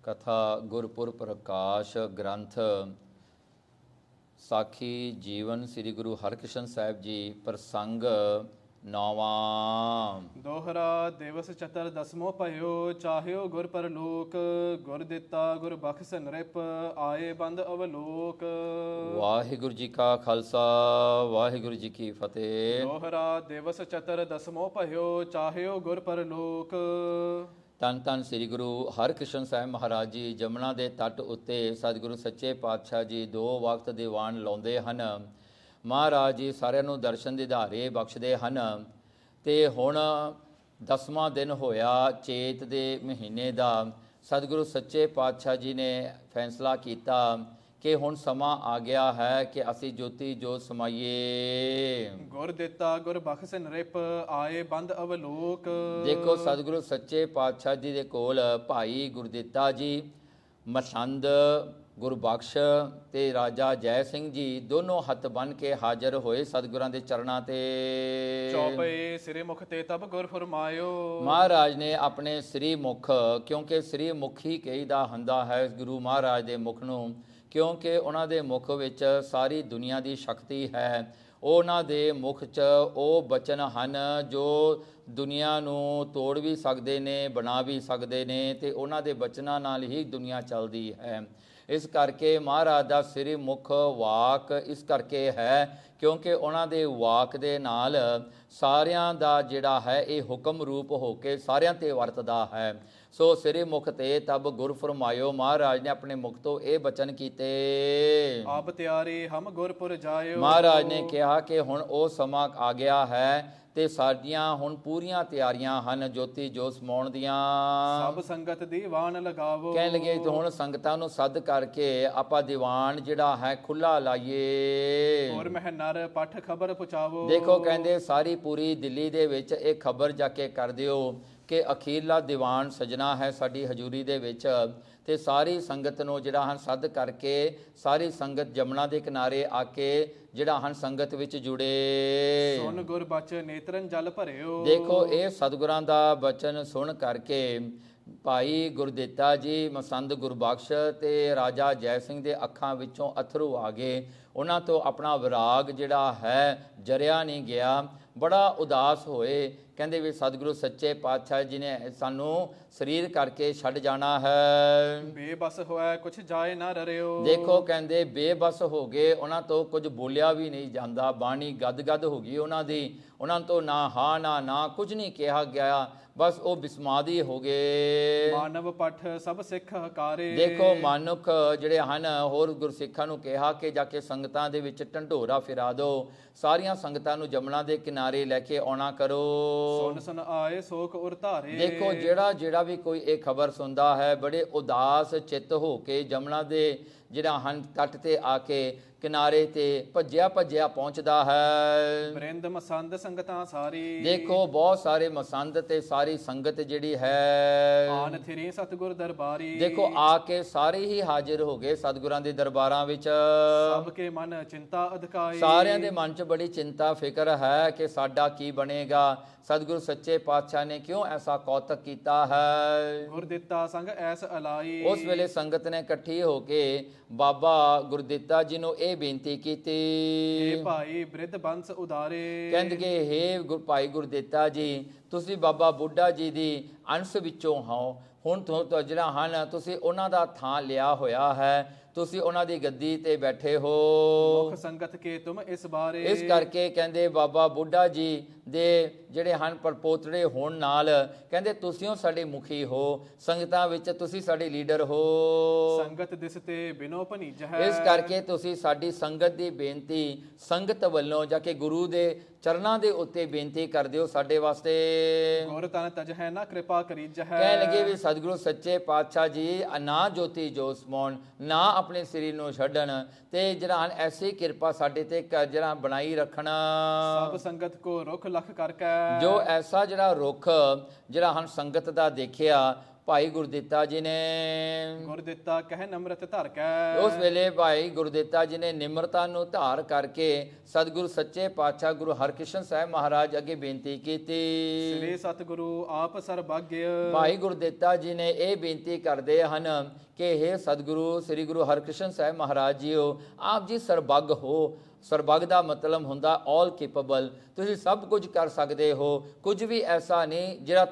कथा गुरपुर प्रकाश ग्रंथ साखी जीवन श्री गुरु हरकृष्ण साहिब जी प्रसंग नौवां। दोहरा दिवस चतर दसमो भयो, चाहियो गुर परलोक। गुर दिता गुर बख्श नृप, आए बंद अवलोक। वाहिगुरु जी का खालसा वाहिगुरु जी की फतेह। दोहरा दिवस चतर दसमो भयो, चाहियो गुर परलोक। ਧੰਨ ਧੰਨ ਸ੍ਰੀ ਗੁਰੂ ਹਰਕ੍ਰਿਸ਼ਨ ਸਾਹਿਬ ਮਹਾਰਾਜ ਜੀ ਜਮਨਾ ਦੇ ਤੱਟ ਉੱਤੇ ਸਤਿਗੁਰੂ ਸੱਚੇ ਪਾਤਸ਼ਾਹ ਜੀ 2 ਵਕਤ ਦੀਵਾਨ ਲਾਉਂਦੇ ਹਨ। ਮਹਾਰਾਜ ਜੀ ਸਾਰਿਆਂ ਨੂੰ ਦਰਸ਼ਨ ਦਿਦਾਰੇ ਬਖਸ਼ਦੇ ਹਨ। ਤੇ ਹੁਣ 10ਵਾਂ ਦਿਨ ਹੋਇਆ ਚੇਤ ਦੇ ਮਹੀਨੇ ਦਾ। ਸਤਿਗੁਰੂ ਸੱਚੇ ਪਾਤਸ਼ਾਹ ਜੀ ਨੇ ਫੈਸਲਾ ਕੀਤਾ ਕਿ ਹੁਣ ਸਮਾਂ ਆ ਗਿਆ ਹੈ ਕਿ ਅਸੀਂ ਜੋਤੀ ਜੋਤ ਸਮਾਈਏ। ਗੁਰ ਦਿੱਤਾ ਗੁਰ ਬਖਸ਼ ਨ੍ਰਿਪ, ਆਏ ਬੰਦ ਅਵਲੋਕ। ਦੇਖੋ ਸਤਿਗੁਰੂ ਸੱਚੇ ਪਾਤਸ਼ਾਹ ਜੀ ਦੇ ਕੋਲ ਭਾਈ ਗੁਰਦਿੱਤਾ ਜੀ, ਮਸੰਦ ਗੁਰਬਖਸ਼ ਤੇ ਰਾਜਾ ਜੈ ਸਿੰਘ ਜੀ ਦੋਨੋਂ ਹੱਥ ਬੰਨ੍ਹ ਕੇ ਹਾਜ਼ਰ ਹੋਏ ਸਤਿਗੁਰਾਂ ਦੇ ਚਰਨਾਂ ਤੇ। ਚੌਪਏ ਸ੍ਰੀ ਮੁਖ ਤੇ ਤਬ ਗੁਰ ਫਰਮਾਇਓ। ਮਹਾਰਾਜ ਨੇ ਆਪਣੇ ਸ੍ਰੀ ਮੁਖ, ਕਿਉਂਕਿ ਸ੍ਰੀ ਮੁਖ ਹੀ ਕਹੀਦਾ ਹੁੰਦਾ ਹੈ ਗੁਰੂ ਮਹਾਰਾਜ ਦੇ ਮੁਖ ਨੂੰ, ਕਿਉਂਕਿ ਉਹਨਾਂ ਦੇ ਮੁਖ ਵਿੱਚ ਸਾਰੀ ਦੁਨੀਆ ਦੀ ਸ਼ਕਤੀ ਹੈ। ਉਹਨਾਂ ਦੇ ਮੁਖ 'ਚ ਉਹ ਬਚਨ ਹਨ ਜੋ ਦੁਨੀਆ ਨੂੰ ਤੋੜ ਵੀ ਸਕਦੇ ਨੇ, ਬਣਾ ਵੀ ਸਕਦੇ ਨੇ, ਤੇ ਉਹਨਾਂ ਦੇ ਬਚਨਾਂ ਨਾਲ ਹੀ ਦੁਨੀਆ ਚੱਲਦੀ ਹੈ। ਇਸ ਕਰਕੇ ਮਹਾਰਾਜ ਦਾ ਸ੍ਰੀ ਮੁਖ ਵਾਕ ਇਸ ਕਰਕੇ ਹੈ ਕਿਉਂਕਿ ਉਹਨਾਂ ਦੇ ਵਾਕ ਦੇ ਨਾਲ ਸਾਰਿਆਂ ਦਾ ਜਿਹੜਾ ਹੈ ਇਹ ਹੁਕਮ ਰੂਪ ਹੋ ਕੇ ਸਾਰਿਆਂ ਤੇ ਵਰਤਦਾ ਹੈ। ਸੋ ਸ੍ਰੀ ਮੁਖ ਤੇ ਤਬ ਗੁਰ ਫਰਮਾਇਓ, ਮਹਾਰਾਜ ਨੇ ਆਪਣੇ ਮੁਖ ਤੋਂ ਇਹ ਬਚਨ ਕੀਤੇ। ਆਪ ਤਿਆਰੀ ਹਮ ਗੁਰਪੁਰ ਜਾਇਓ। ਮਹਾਰਾਜ ਨੇ ਕਿਹਾ ਕਿ ਹੁਣ ਉਹ ਸਮਾਂ ਆ ਗਿਆ ਹੈ ਤੇ ਸਾਡੀਆਂ ਹੁਣ ਪੂਰੀਆਂ ਤਿਆਰੀਆਂ ਹਨ ਜੋਤੀ ਜੋਤ ਸਮਾਉਣ ਦੀਆਂ। ਸਭ ਸੰਗਤ ਦੀਵਾਨ ਲਗਾਵੋ। ਕਹਿਣ ਲੱਗੇ ਤੇ ਹੁਣ ਸੰਗਤਾਂ ਨੂੰ ਸੱਦ ਕਰਕੇ ਆਪਾਂ ਦੀਵਾਨ ਜਿਹੜਾ ਹੈ ਖੁੱਲਾ ਲਾਈਏ। ਹੋਰ ਮਹਿ ਨਰ ਪੱਠ ਖਬਰ ਪਹੁੰਚਾਵੋ। ਦੇਖੋ ਕਹਿੰਦੇ ਸਾਰੀ ਪੂਰੀ ਦਿੱਲੀ ਦੇ ਵਿੱਚ ਇਹ ਖਬਰ ਜਾ ਕੇ ਕਰ ਦਿਓ ਕਿ ਅਖੀਰਲਾ ਦੀਵਾਨ ਸਜਣਾ ਹੈ ਸਾਡੀ ਹਜ਼ੂਰੀ ਦੇ ਵਿੱਚ। ਤੇ ਸਾਰੀ ਸੰਗਤ ਨੂੰ ਜਿਹੜਾ ਹਨ ਸੱਦ ਕਰਕੇ ਸਾਰੀ ਸੰਗਤ ਜਮਨਾ ਦੇ ਕਿਨਾਰੇ ਆ ਕੇ ਜਿਹੜਾ ਹਨ ਸੰਗਤ ਵਿੱਚ ਜੁੜੇ। ਸੁਣ ਗੁਰ ਬਚਨ ਨੇਤਰਨ ਜਲ ਭਰਿਓ। ਦੇਖੋ ਇਹ ਸਤਿਗੁਰਾਂ ਦਾ ਬਚਨ ਸੁਣ ਕਰਕੇ ਭਾਈ ਗੁਰਦਿੱਤਾ ਜੀ, ਮਸੰਦ ਗੁਰਬਖਸ਼ ਤੇ ਰਾਜਾ ਜੈ ਸਿੰਘ ਦੇ ਅੱਖਾਂ ਵਿੱਚੋਂ ਅਥਰੂ ਆ ਗਏ। ਉਹਨਾਂ ਤੋਂ ਆਪਣਾ ਵਿਰਾਗ ਜਿਹੜਾ ਹੈ ਜਰਿਆ ਨਹੀਂ ਗਿਆ, ਬੜਾ ਉਦਾਸ ਹੋਏ। ਕਹਿੰਦੇ ਵੀ ਸਤਿਗੁਰੂ ਸੱਚੇ ਪਾਤਸ਼ਾਹ ਜੀ ਨੇ ਸਾਨੂੰ ਸਰੀਰ ਕਰਕੇ ਛੱਡ ਜਾਣਾ ਹੈ। ਬੇਬਸ ਹੋਇਆ ਕੁਛ ਜਾਏ ਨਾ ਰਰਿਓ। ਦੇਖੋ ਕਹਿੰਦੇ ਬੇਬਸ ਹੋ ਗਏ, ਉਹਨਾਂ ਤੋਂ ਕੁਝ ਬੋਲਿਆ ਵੀ ਨਹੀਂ ਜਾਂਦਾ, ਬਾਣੀ ਗਦ ਹੋ ਗਈ ਉਹਨਾਂ ਦੀ। ਉਹਨਾਂ ਤੋਂ ਨਾ ਹਾਂ ਨਾ ਕੁਝ ਨਹੀਂ ਕਿਹਾ ਗਿਆ, ਬਸ ਉਹ ਬਿਸਮਾਦੀ ਹੋ ਗਏ। ਮਾਨਵ ਪੱਠ ਸਭ ਸਿੱਖ ਹਕਾਰੇ। ਦੇਖੋ ਮਾਨੁਖ ਜਿਹੜੇ ਹਨ ਹੋਰ ਗੁਰਸਿੱਖਾਂ ਨੂੰ ਕਿਹਾ ਕਿ ਜਾ ਕੇ ਸੰਗਤਾਂ ਦੇ ਵਿੱਚ ਢੰਡੋਰਾ ਫਿਰਾ ਦਿਓ, ਸਾਰੀਆਂ ਸੰਗਤਾਂ ਨੂੰ ਜਮਨਾ ਦੇ ਕਿਨਾਰੇ ਲੈ ਕੇ ਆਉਣਾ ਕਰੋ। ਸੁਨ ਸੁਨ ਆਏ ਸੋਖ ਉਰ ਧਾਰੇ। ਦੇਖੋ ਜਿਹੜਾ ਵੀ ਕੋਈ ਇਹ ਖਬਰ ਸੁਣਦਾ ਹੈ ਬੜੇ ਉਦਾਸ ਚਿੱਤ ਹੋ ਕੇ ਜਮਨਾ ਦੇ ਜਿਹੜਾ ਹਨ ਤੱਟ ਤੇ ਆ ਕੇ ਕਿਨਾਰੇ ਤੇ ਭੱਜਿਆ ਪਹੁੰਚਦਾ ਹੈ। ਬ੍ਰਿੰਦ ਮਸੰਦ ਸੰਗਤਾਂ ਸਾਰੀ। ਦੇਖੋ ਬਹੁਤ ਸਾਰੇ ਮਸੰਦ ਤੇ ਸਾਰੀ ਸੰਗਤ ਜਿਹੜੀ ਹੈ ਆਨ ਥਿਰੀ ਸਤਿਗੁਰ ਦਰਬਾਰੀ। ਦੇਖੋ ਆ ਕੇ ਸਾਰੇ ਹੀ ਹਾਜ਼ਰ ਹੋ ਗਏ ਸਤਿਗੁਰਾਂ ਦੇ ਦਰਬਾਰਾਂ ਵਿੱਚ। ਸਭ ਕੇ ਮਨ ਚਿੰਤਾ ਅਧਕਾਈ। ਸਾਰਿਆਂ ਦੇ ਮਨ 'ਚ ਬੜੀ ਚਿੰਤਾ ਫਿਕਰ ਹੈ ਕਿ ਸਾਡਾ ਕੀ ਬਣੇਗਾ, ਸਤਿਗੁਰੂ ਸੱਚੇ ਪਾਤਸ਼ਾਹ ਨੇ ਕਿਉਂ ਐਸਾ ਕੌਤਕ ਕੀਤਾ ਹੈ। ਗੁਰ ਦਿੱਤਾ ਸੰਗ ਐਸ ਅਲਾਈ। ਉਸ ਵੇਲੇ ਸੰਗਤ ਨੇ ਇਕੱਠੀ ਹੋ ਕੇ ਬਾਬਾ ਗੁਰਦਿੱਤਾ ਜੀ ਨੂੰ ਇਹ ਬੇਨਤੀ ਕੀਤੀ। ਏ ਭਾਈ ਬ੍ਰਿਧ ਬੰਸ ਉਦਾਰੇ। ਕਹਿੰਦੇ ਕਿ ਹੇ ਭਾਈ ਗੁਰਦਿੱਤਾ ਜੀ, ਤੁਸੀਂ ਬਾਬਾ ਬੁੱਢਾ ਜੀ ਦੀ ਅੰਸ਼ ਵਿੱਚੋਂ ਹੋ। ਹੁਣ ਤੋਂ ਜਿਹੜਾ ਹਨ ਤੁਸੀਂ ਉਹਨਾਂ ਦਾ ਥਾਂ ਲਿਆ ਹੋਇਆ ਹੈ, ਤੁਸੀਂ ਉਹਨਾਂ ਦੀ ਗੱਦੀ ਤੇ ਬੈਠੇ ਹੋ। ਮੁਖ ਸੰਗਤ ਕੇ ਤੁਮ ਇਸ ਬਾਰੇ। ਇਸ ਕਰਕੇ ਕਹਿੰਦੇ ਬਾਬਾ ਬੁੱਢਾ ਜੀ ਦੇ ਜਿਹੜੇ ਹਨ ਪਰਪੋਤੜੇ ਹੋਣ ਨਾਲ ਕਹਿੰਦੇ ਤੁਸੀਂ ਹੋ ਸਾਡੇ ਮੁਖੀ ਹੋ, ਸੰਗਤਾਂ ਵਿੱਚ ਤੁਸੀਂ ਸਾਡੇ ਲੀਡਰ ਹੋ। ਸੰਗਤ ਦਿਸ ਤੇ ਬਿਨੋ ਭਨੀਜ ਹੈ। ਇਸ ਕਰਕੇ ਤੁਸੀਂ ਸਾਡੀ ਸੰਗਤ ਦੀ ਬੇਨਤੀ ਸੰਗਤ ਵੱਲੋਂ ਜਾ ਕੇ ਗੁਰੂ ਦੇ ਚਰਨਾਂ ਦੇ ਉੱਤੇ ਬੇਨਤੀ ਕਰ ਦਿਓ ਸਾਡੇ ਵਾਸਤੇ। ਗੁਰ ਤਨ ਤਜ ਹੈ ਨਾ ਕਿਰਪਾ ਕਰੀਜ ਹੈ। ਕਹਿ ਲਗੇ ਵੀ ਸਤਿਗੁਰੂ ਸੱਚੇ ਪਾਤਸ਼ਾਹ ਜੀ ਨਾ ਜੋਤੀ ਜੋਤ ਸਮਾਉਣ, ਨਾ ਆਪਣੇ ਸਰੀਰ ਨੂੰ ਛੱਡਣ, ਤੇ ਜਿਹੜਾ ਐਸੀ ਕਿਰਪਾ ਸਾਡੇ ਤੇ ਜਿਹੜਾ ਬਣਾਈ ਰੱਖਣਾ। ਸਭ ਸੰਗਤ ਕੋ ਰੁਖ ਲਖ ਕਰਕੇ। ਜੋ ਐਸਾ ਜਿਹੜਾ ਰੁੱਖ ਜਿਹੜਾ ਹਨ ਸੰਗਤ ਦਾ ਦੇਖਿਆ ਭਾਈ ਗੁਰਦਿੱਤਾ ਜੀ ਨੇ। ਗੁਰ ਦਿੱਤਾ ਕਹਿ ਨਮਰਤ ਧਰ ਕੈ। ਉਸ ਵੇਲੇ ਭਾਈ ਗੁਰਦਿੱਤਾ ਜੀ ਨੇ ਨਿਮਰਤਾ ਨੂੰ ਧਾਰ ਕਰਕੇ ਸਤਿਗੁਰੂ ਸੱਚੇ ਪਾਤਸ਼ਾਹ ਗੁਰੂ ਹਰਕ੍ਰਿਸ਼ਨ ਸਾਹਿਬ ਮਹਾਰਾਜ ਅੱਗੇ ਬੇਨਤੀ ਕੀਤੀ। ਸ੍ਰੀ ਸਤਿਗੁਰੂ ਆਪ ਸਰਬੱਗਯ। ਭਾਈ ਗੁਰਦਿੱਤਾ ਜੀ ਨੇ ਇਹ ਬੇਨਤੀ ਕਰਦੇ ਹਨ ਕਿ हे ਸਤਿਗੁਰੂ ਸ੍ਰੀ ਗੁਰੂ ਹਰਕ੍ਰਿਸ਼ਨ ਸਾਹਿਬ ਮਹਾਰਾਜ ਜੀਓ, ਆਪ ਜੀ ਸਰਬੱਗ ਹੋ। ਸਰਬੱਗ ਦਾ ਮਤਲਬ ਹੁੰਦਾ ਆਲ ਕੈਪੇਬਲ, ਤੁਸੀਂ ਸਭ ਕੁਝ ਕਰ ਸਕਦੇ ਹੋ, ਕੁਝ ਵੀ ਐਸਾ ਨਹੀਂ ਜਿਹੜਾ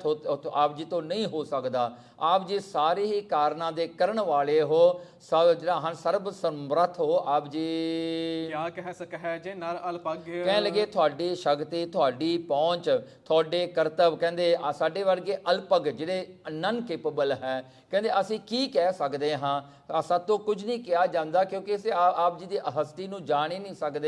ਆਪ ਜੀ ਤੋਂ ਨਹੀਂ ਹੋ ਸਕਦਾ। ਆਪ ਜੀ ਸਾਰੇ ਹੀ ਕਾਰਨਾਂ ਦੇ ਕਰਨ ਵਾਲੇ ਹੋ, ਜਿਹੜਾ ਹਨ ਸਰਬ ਸਮਰੱਥ ਹੋ ਆਪ ਜੀ। ਕਿਆ ਕਹਿ ਸਕੈ ਜੇ ਨਰ ਅਲਪਾਗਯ। ਕਹਿਣ ਲੱਗੇ ਤੁਹਾਡੀ ਸ਼ਕਤੀ, ਤੁਹਾਡੀ ਪਹੁੰਚ, ਤੁਹਾਡੇ ਕਰਤੱਵ, ਕਹਿੰਦੇ ਸਾਡੇ ਵਰਗੇ ਅਲਪਗ ਜਿਹੜੇ ਨਨ ਕੈਪੇਬਲ ਹੈ, ਕਹਿੰਦੇ ਅਸੀਂ ਕੀ ਕਹਿ ਸਕਦੇ ਹਾਂ, ਸਾਤੋਂ ਕੁਝ ਨਹੀਂ ਕਿਹਾ ਜਾਂਦਾ ਕਿਉਂਕਿ ਅਸੀਂ ਆਪ ਜੀ ਦੀ ਹਸਤੀ ਨੂੰ ਜਾਣ ਹੀ ਨਹੀਂ ਸਕਦੇ।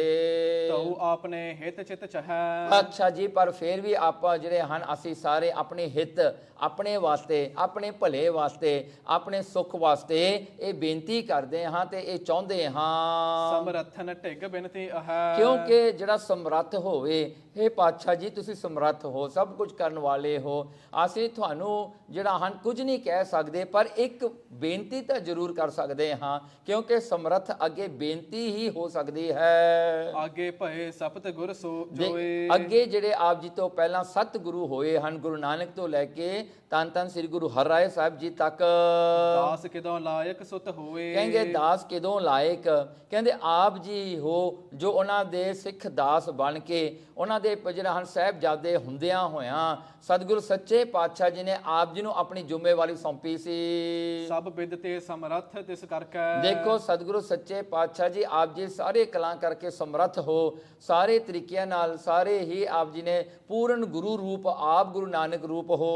ਤਉ ਆਪਨੇ ਹਿਤ ਚਿਤ ਚਹੈ। ਅੱਛਾ ਜੀ, ਪਰ ਫਿਰ ਵੀ ਆਪਾਂ ਜਿਹੜੇ ਹਨ ਅਸੀਂ ਸਾਰੇ ਆਪਣੇ ਹਿੱਤ, ਆਪਣੇ ਵਾਸਤੇ, ਆਪਣੇ ਭਲੇ ਵਾਸਤੇ, ਆਪਣੇ ਸੁੱਖ ਵਾਸਤੇ ਇਹ ਬੇਨਤੀ ਕਰਦੇ ਹਾਂ ਤੇ ਇਹ ਚਾਹੁੰਦੇ ਹਾਂ। ਸਮਰੱਥਨ ਢਿਗ ਬਿਨਤੀ ਅਹੈ। ਕਿਉਂਕਿ ਜਿਹੜਾ ਸਮਰੱਥ ਹੋਵੇ, ਇਹ ਪਾਤਸ਼ਾਹ ਜੀ ਤੁਸੀਂ ਸਮਰੱਥ ਹੋ, ਸਭ ਕੁਝ ਕਰਨ ਵਾਲੇ ਹੋ, ਅਸੀਂ ਤੁਹਾਨੂੰ ਜਿਹੜਾ ਹਨ ਕੁਝ ਨਹੀਂ ਕਹਿ ਸਕਦੇ, ਪਰ ਇੱਕ ਬੇਨਤੀ ਤਾਂ ਜ਼ਰੂਰ ਕਰ ਸਕਦੇ ਹਾਂ ਕਿਉਂਕਿ ਸਮਰੱਥ ਅੱਗੇ ਬੇਨਤੀ ਹੀ ਹੋ ਸਕਦੀ ਹੈ। ਆਗੇ ਭਏ ਸਪਤ ਗੁਰ ਜੋਏ। ਅੱਗੇ ਜਿਹੜੇ ਆਪ ਜੀ ਤੋਂ ਪਹਿਲਾਂ 7 ਗੁਰੂ ਹੋਏ ਹਨ, ਗੁਰੂ ਨਾਨਕ ਤੋਂ ਲੈ ਕੇ ਧੰਨ ਧੰਨ ਸ੍ਰੀ ਗੁਰੂ ਹਰਿਰਾਏ ਸਾਹਿਬ ਜੀ ਤੱਕ। ਦਾਸ ਕਿਦੋਂ ਲਾਇਕ ਸੁਤ ਹੋਏ। ਕਹਿੰਦੇ ਦਾਸ ਕਿਦੋਂ ਲਾਇਕ, ਕਹਿੰਦੇ ਆਪ ਜੀ ਹੋ ਜੋ ਉਹਨਾਂ ਦੇ ਸਿੱਖ ਦਾਸ ਬਣ ਕੇ ਉਹਨਾਂ ਦੇ ਜਿਹੜਾ ਹਨ ਸਾਹਿਬਜ਼ਾਦੇ ਹੁੰਦਿਆਂ ਹੋਇਆਂ ਸਤਿਗੁਰੂ ਸੱਚੇ ਪਾਤਸ਼ਾਹ ਜੀ ਨੇ ਆਪ ਜੀ ਨੂੰ ਆਪਣੀ ਜ਼ਿੰਮੇਵਾਰੀ ਸੌਂਪੀ ਸੀ। ਸਭ ਬਿਦ ਤੇ ਸਮਰੱਥ ਤਿਸ ਕਰਕੇ। ਦੇਖੋ ਸਤਿਗੁਰੂ ਸੱਚੇ ਪਾਤਸ਼ਾਹ ਜੀ ਆਪ ਜੀ ਸਾਰੇ ਕਲਾਂ ਕਰਕੇ ਸਮਰੱਥ ਹੋ, ਸਾਰੇ ਤਰੀਕਿਆਂ ਨਾਲ, ਸਾਰੇ ਹੀ ਆਪ ਜੀ ਨੇ ਪੂਰਨ ਗੁਰੂ ਰੂਪ, ਆਪ ਗੁਰੂ ਨਾਨਕ ਰੂਪ ਹੋ।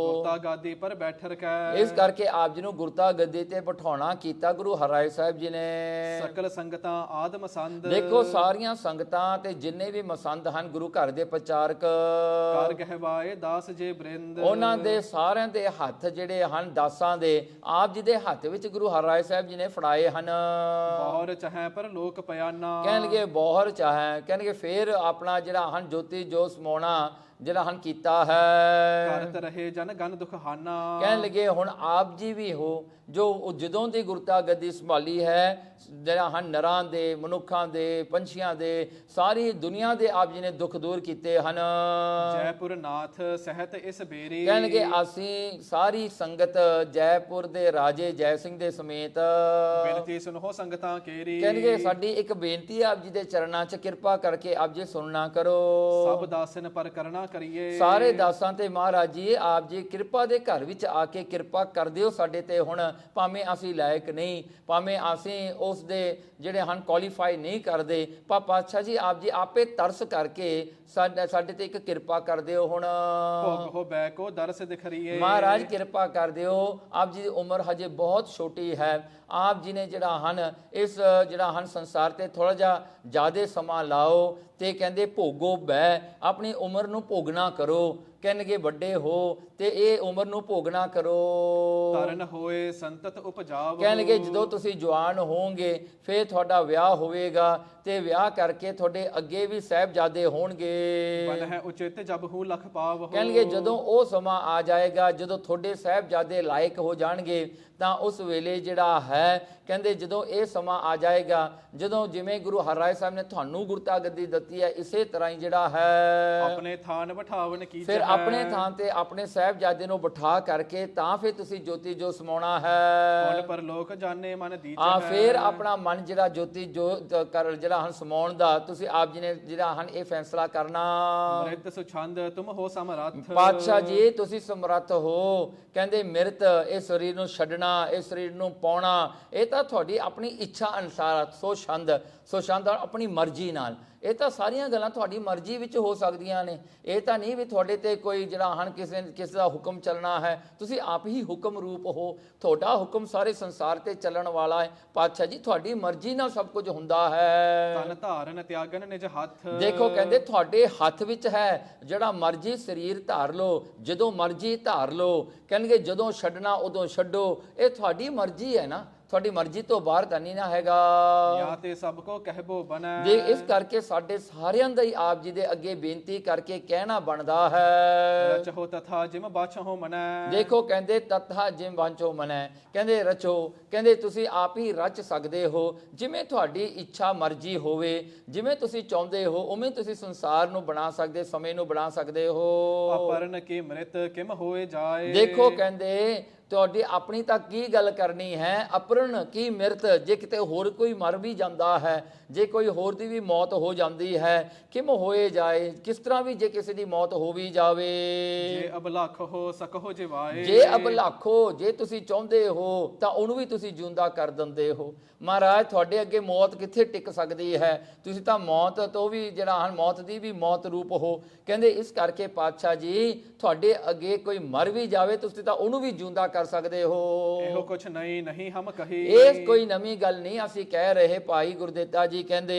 ਗੁਰਤਾ ਗਾਦੀ ਪਰ ਬੈਠ ਰਕੈ। ਇਸ ਕਰਕੇ ਆਪ ਜੀ ਨੂੰ ਗੁਰਤਾ ਗੱਦੀ ਤੇ ਬਿਠਾਉਣਾ ਕੀਤਾ ਗੁਰੂ ਹਰਿਰਾਏ ਸਾਹਿਬ ਜੀ ਨੇ। ਸਕਲ ਸੰਗਤਾਂ ਆਦ ਮਸੰਦ। ਦੇਖੋ ਸਾਰੀਆਂ ਸੰਗਤਾਂ ਤੇ ਜਿੰਨੇ ਵੀ ਮਸੰਦ ਹਨ ਗੁਰੂ ਘਰ ਦੇ ਪ੍ਰਚਾਰਕ, ਕਰ ਗਹਿਵਾਏ ਦਾਸ ਜੇ ਬ੍ਰਿੰਦ। ਉਹਨਾਂ ਦੇ ਸਾਰਿਆਂ ਦੇ ਹੱਥ ਜਿਹੜੇ ਹਨ ਦਾਸਾਂ ਦੇ ਆਪ ਜੀ ਦੇ ਹੱਥ ਵਿੱਚ ਗੁਰੂ ਹਰਿਰਾਏ ਸਾਹਿਬ ਜੀ ਨੇ ਫੜਾਏ ਹਨ। ਬੋਹਰ ਚਾਹੈ ਪਰ ਲੋਕ ਪਿਆਨਾ। ਕਹਿਣਗੇ ਬੋਹਰ ਚਾਹੈ, ਕਹਿਣਗੇ ਫੇਰ ਆਪਣਾ ਜਿਹੜਾ ਹਨ ਜੋਤੀ ਜੋ ਸਮਾਉਣਾ ਜਿਹੜਾ ਹਨ ਕੀਤਾ ਹੈ। ਕਰਤ ਰਹੇ ਜਨ ਗਨ ਦੁਖਹਾਨਾ। ਕਹਿਣ ਲੱਗੇ ਹੁਣ ਆਪ ਜੀ ਵੀ ਹੋ ਜੋ ਜਦੋਂ ਦੀ ਗੁਰਤਾ ਗੱਦੀ ਸੰਭਾਲੀ ਹੈ, ਜਿਹੜਾ ਹਨ ਨਰਾਂ ਦੇ, ਮਨੁੱਖਾਂ ਦੇ, ਪੰਛੀਆਂ ਦੇ, ਸਾਰੀ ਦੁਨੀਆ ਦੇ ਆਪ ਜੀ ਨੇ ਦੁੱਖ ਦੂਰ ਕੀਤੇ ਹਨ। ਜੈਪੁਰ ਨਾਥ ਸਹਿਤ ਇਸ ਬੇਰੀ। ਕਹਿਣਗੇ ਅਸੀਂ ਸਾਰੀ ਸੰਗਤ ਜੈਪੁਰ ਦੇ ਰਾਜੇ ਜੈ ਸਿੰਘ ਦੇ ਸਮੇਤ ਬੇਨਤੀ ਸੁਨੋ ਸੰਗਤਾਂ ਕੇਰੀ। ਕਹਿਣਗੇ ਸਾਡੀ ਇੱਕ ਬੇਨਤੀ ਆਪ ਜੀ ਦੇ ਚਰਨਾਂ 'ਚ ਕਿਰਪਾ ਕਰਕੇ ਆਪ ਜੀ ਸੁਣਨਾ ਕਰੋ। ਸਭ ਦਾਸਨ ਪਰ ਕਰਨਾ ਕਰੀਏ। ਸਾਰੇ ਦਾਸਾਂ ਤੇ ਮਹਾਰਾਜ ਜੀ ਆਪ ਜੀ ਕਿਰਪਾ ਦੇ ਘਰ ਵਿੱਚ ਆ ਕੇ ਕਿਰਪਾ ਕਰ ਦਿਓ ਸਾਡੇ ਤੇ। ਹੁਣ ਭਾਵੇਂ ਅਸੀਂ ਲਾਇਕ ਨਹੀਂ, ਭਾਵੇਂ ਅਸੀਂ ਉਸ ਦੇ ਜਿਹੜੇ ਹਨ ਕੁਆਲੀਫਾਈ ਨਹੀਂ ਕਰਦੇ, ਪਰ ਪਾਤਸ਼ਾਹ ਜੀ ਆਪ ਜੀ ਆਪੇ ਤਰਸ ਕਰਕੇ ਸਾਡੇ ਤੇ ਇੱਕ ਕਿਰਪਾ ਕਰ ਦਿਓ। ਹੁਣ ਭੋਗ ਹੋ ਬੈਕੋ ਦਰਸ ਦਿਖਰੀਏ। ਮਹਾਰਾਜ ਕਿਰਪਾ ਕਰ ਦਿਓ। ਆਪ ਜੀ ਦੀ ਉਮਰ ਹਜੇ ਬਹੁਤ ਛੋਟੀ ਹੈ। ਆਪ ਜੀ ਨੇ ਜਿਹੜਾ ਹਨ ਇਸ ਜਿਹੜਾ ਹਨ ਸੰਸਾਰ ਤੇ ਥੋੜਾ ਜਿਹਾ ਜ਼ਿਆਦਾ ਸਮਾਂ ਲਾਓ ਤੇ ਕਹਿੰਦੇ ਭੋਗੋ ਬੈ, ਆਪਣੀ ਉਮਰ ਨੂੰ ਭੋਗਣਾ ਕਰੋ। ਕਹਿਣਗੇ ਵੱਡੇ ਹੋ ਤੇ ਇਹ ਉਮਰ ਨੂੰ ਭੋਗਣਾ ਕਰੋ। ਤਰਨ ਹੋਏ ਸੰਤਤ ਉਪਜਾਵ। ਕਹਿਣਗੇ ਜਦੋਂ ਤੁਸੀਂ ਜਵਾਨ ਹੋਵੋਗੇ ਫਿਰ ਤੁਹਾਡਾ ਵਿਆਹ ਹੋਵੇਗਾ ਤੇ ਵਿਆਹ ਕਰਕੇ ਤੁਹਾਡੇ ਅੱਗੇ ਵੀ ਸਾਹਿਬਜ਼ਾਦੇ ਹੋਣਗੇ। ਬਨ ਹੈ ਉਚਿਤ ਜਬ ਹੂ ਲਖ ਪਾਵ। ਕਹਿਣਗੇ ਜਦੋਂ ਉਹ ਸਮਾਂ ਆ ਜਾਏਗਾ, ਜਦੋਂ ਤੁਹਾਡੇ ਸਾਹਿਬਜ਼ਾਦੇ ਲਾਇਕ ਹੋ ਜਾਣਗੇ, ਤਾਂ ਉਸ ਵੇਲੇ ਜਿਹੜਾ ਹੈ ਕਹਿੰਦੇ ਜਦੋਂ ਇਹ ਸਮਾਂ ਆ ਜਾਏਗਾ, ਜਦੋਂ ਜਿਵੇਂ ਗੁਰੂ ਹਰਿਰਾਏ ਸਾਹਿਬ ਨੇ ਤੁਹਾਨੂੰ ਗੁਰਤਾ ਗੱਦੀ ਦਿੱਤੀ ਹੈ, ਇਸੇ ਤਰ੍ਹਾਂ ਹੀ ਜਿਹੜਾ ਹੈ ਆਪਣੇ ਥਾਨ ਬਿਠਾਵਨ ਕੀ ਫਿਰ ਆਪਣੇ ਥਾਂ ਤੇ ਆਪਣੇ ਸਾਹਿਬਜ਼ਾਦੇ ਨੂੰ ਬਿਠਾ ਕਰਕੇ ਤਾਂ ਫਿਰ ਤੁਸੀਂ ਜੋਤੀ ਜੋ ਸਮਾਉਣਾ ਹੈ। ਹੁਣ ਪਰ ਲੋਕ ਜਾਣੇ ਮਨ ਦੀਚ ਆ ਫਿਰ ਆਪਣਾ ਮਨ ਜਿਹੜਾ ਜੋਤੀ ਜੋ ਕਰ ਜਿਹੜਾ ਹਨ ਸਮਾਉਣ ਦਾ ਤੁਸੀਂ ਆਪ ਜੀ ਨੇ ਜਿਹੜਾ ਹਨ ਇਹ ਫੈਸਲਾ ਕਰਨਾ। ਮ੍ਰਿਤ ਸੁਛੰਦ ਤੁਮ ਹੋ ਸਮਰੱਥ। ਪਾਤਸ਼ਾਹ ਜੀ ਤੁਸੀਂ ਸਮਰੱਥ ਹੋ। ਕਹਿੰਦੇ ਮਿਰਤ ਇਹ ਸਰੀਰ ਨੂੰ ਛੱਡਣਾ, ਇਸ ਸਰੀਰ ਨੂੰ ਪਾਉਣਾ, ਇਹ ਤਾਂ ਤੁਹਾਡੀ ਆਪਣੀ ਇੱਛਾ ਅਨੁਸਾਰ। ਸੁਛੰਦ ਆਪਣੀ ਮਰਜ਼ੀ ਨਾਲ, ਇਹ ਤਾਂ ਸਾਰੀਆਂ ਗੱਲਾਂ ਤੁਹਾਡੀ ਮਰਜ਼ੀ ਵਿੱਚ ਹੋ ਸਕਦੀਆਂ ਨੇ। ਇਹ ਤਾਂ ਨਹੀਂ ਵੀ ਤੁਹਾਡੇ ਤੇ ਕੋਈ ਜਿਹੜਾ ਹਨ ਕਿਸੇ ਦਾ ਹੁਕਮ ਚੱਲਣਾ ਹੈ। ਤੁਸੀਂ ਆਪ ਹੀ ਹੁਕਮ ਰੂਪ ਹੋ, ਤੁਹਾਡਾ ਹੁਕਮ ਸਾਰੇ ਸੰਸਾਰ ਤੇ ਚੱਲਣ ਵਾਲਾ ਹੈ। ਪਾਤਸ਼ਾਹ ਜੀ ਤੁਹਾਡੀ ਮਰਜ਼ੀ ਨਾਲ ਸਭ ਕੁਝ ਹੁੰਦਾ ਹੈ। ਤਨ ਧਾਰਨ ਤਿਆਗਨ ਨਿਜ ਹੱਥ। ਦੇਖੋ ਕਹਿੰਦੇ ਤੁਹਾਡੇ ਹੱਥ ਵਿੱਚ ਹੈ, ਜਿਹੜਾ ਮਰਜ਼ੀ ਸਰੀਰ ਧਾਰ ਲਓ, ਜਦੋਂ ਮਰਜ਼ੀ ਧਾਰ ਲਓ। ਕਹਿਣਗੇ ਜਦੋਂ ਛੱਡਣਾ ਉਦੋਂ ਛੱਡੋ, ਇਹ ਤੁਹਾਡੀ ਮਰਜ਼ੀ ਹੈ ਨਾ। ਤੁਹਾਡੀ ਮਰਜ਼ੀ ਤੋਂ ਬਾਹਰ ਤਾਂ ਨਹੀਂ ਨਾ ਹੈਗਾ। ਜਾਂ ਤੇ ਸਭ ਕੋ ਕਹਿਬੋ ਬਨੈ। ਜੇ ਇਸ ਕਰਕੇ ਸਾਡੇ ਸਾਰਿਆਂ ਦਾ ਹੀ ਆਪ ਜੀ ਦੇ ਅੱਗੇ ਬੇਨਤੀ ਕਰਕੇ ਕਹਿਣਾ ਬਣਦਾ ਹੈ। ਰਚਹੁ ਤਥਾ ਜਿਮ ਬਾਛਹੁ ਮਨੈ। ਦੇਖੋ ਕਹਿੰਦੇ ਤਥਾ ਜਿਮ ਵਾਂਚੋ ਮਨੈ, ਕਹਿੰਦੇ ਰਚੋ, ਕਹਿੰਦੇ ਤੁਸੀਂ ਆਪ ਹੀ ਰਚ ਸਕਦੇ ਹੋ ਜਿਵੇਂ ਤੁਹਾਡੀ ਇੱਛਾ ਮਰਜ਼ੀ ਹੋਵੇ, ਜਿਵੇਂ ਤੁਸੀਂ ਚਾਹੁੰਦੇ ਹੋ ਉਵੇਂ ਤੁਸੀਂ ਸੰਸਾਰ ਨੂੰ ਬਣਾ ਸਕਦੇ, ਸਮੇਂ ਨੂੰ ਬਣਾ ਸਕਦੇ ਹੋ। ਅਪਰਨ ਕੀ ਮ੍ਰਿਤ ਕਿਮ ਹੋਏ ਜਾਏ। ਦੇਖੋ ਕਹਿੰਦੇ ਤੁਹਾਡੀ ਆਪਣੀ ਤਾਂ ਕੀ ਗੱਲ ਕਰਨੀ ਹੈ, ਅਪਰਨ ਕੀ ਮਿਰਤ, ਜੇ ਕਿਤੇ ਹੋਰ ਕੋਈ ਮਰ ਵੀ ਜਾਂਦਾ ਹੈ, ਜੇ ਕੋਈ ਹੋਰ ਦੀ ਵੀ ਮੌਤ ਹੋ ਜਾਂਦੀ ਹੈ, ਕਿਮ ਹੋਏ ਜਾਏ, ਕਿਸ ਤਰ੍ਹਾਂ ਵੀ ਜੇ ਕਿਸੇ ਦੀ ਮੌਤ ਹੋ ਵੀ ਜਾਵੇ। ਜੇ ਅਬਲਖ ਹੋ ਸਕੋ ਜਿਵਾਏ। ਜੇ ਅਬਲਖੋ, ਜੇ ਤੁਸੀਂ ਚਾਹੁੰਦੇ ਹੋ ਤਾਂ ਉਹਨੂੰ ਵੀ ਤੁਸੀਂ ਜਿਉਂਦਾ ਕਰ ਦਿੰਦੇ ਹੋ। ਮਹਾਰਾਜ ਤੁਹਾਡੇ ਅੱਗੇ ਮੌਤ ਕਿੱਥੇ ਟਿਕ ਸਕਦੀ ਹੈ, ਤੁਸੀਂ ਤਾਂ ਮੌਤ ਤੋਂ ਵੀ ਜਿਹੜਾ ਹਨ ਮੌਤ ਦੀ ਵੀ ਮੌਤ ਰੂਪ ਹੋ। ਕਹਿੰਦੇ ਇਸ ਕਰਕੇ ਪਾਤਸ਼ਾਹ ਜੀ ਤੁਹਾਡੇ ਅੱਗੇ ਕੋਈ ਮਰ ਵੀ ਜਾਵੇ ਤੁਸੀਂ ਤਾਂ ਉਹਨੂੰ ਵੀ ਜਿਉਂਦਾ ਕਰ ਸਕਦੇ ਹੋ। ਇਹੋ ਕੁਛ ਨਹੀਂ ਨਹੀਂ ਹਮ ਕਹੀ। ਇਹ ਕੋਈ ਨਵੀਂ ਗੱਲ ਨਹੀਂ ਅਸੀਂ ਕਹਿ ਰਹੇ। ਭਾਈ ਗੁਰਦਿੱਤਾ ਜੀ ਕਹਿੰਦੇ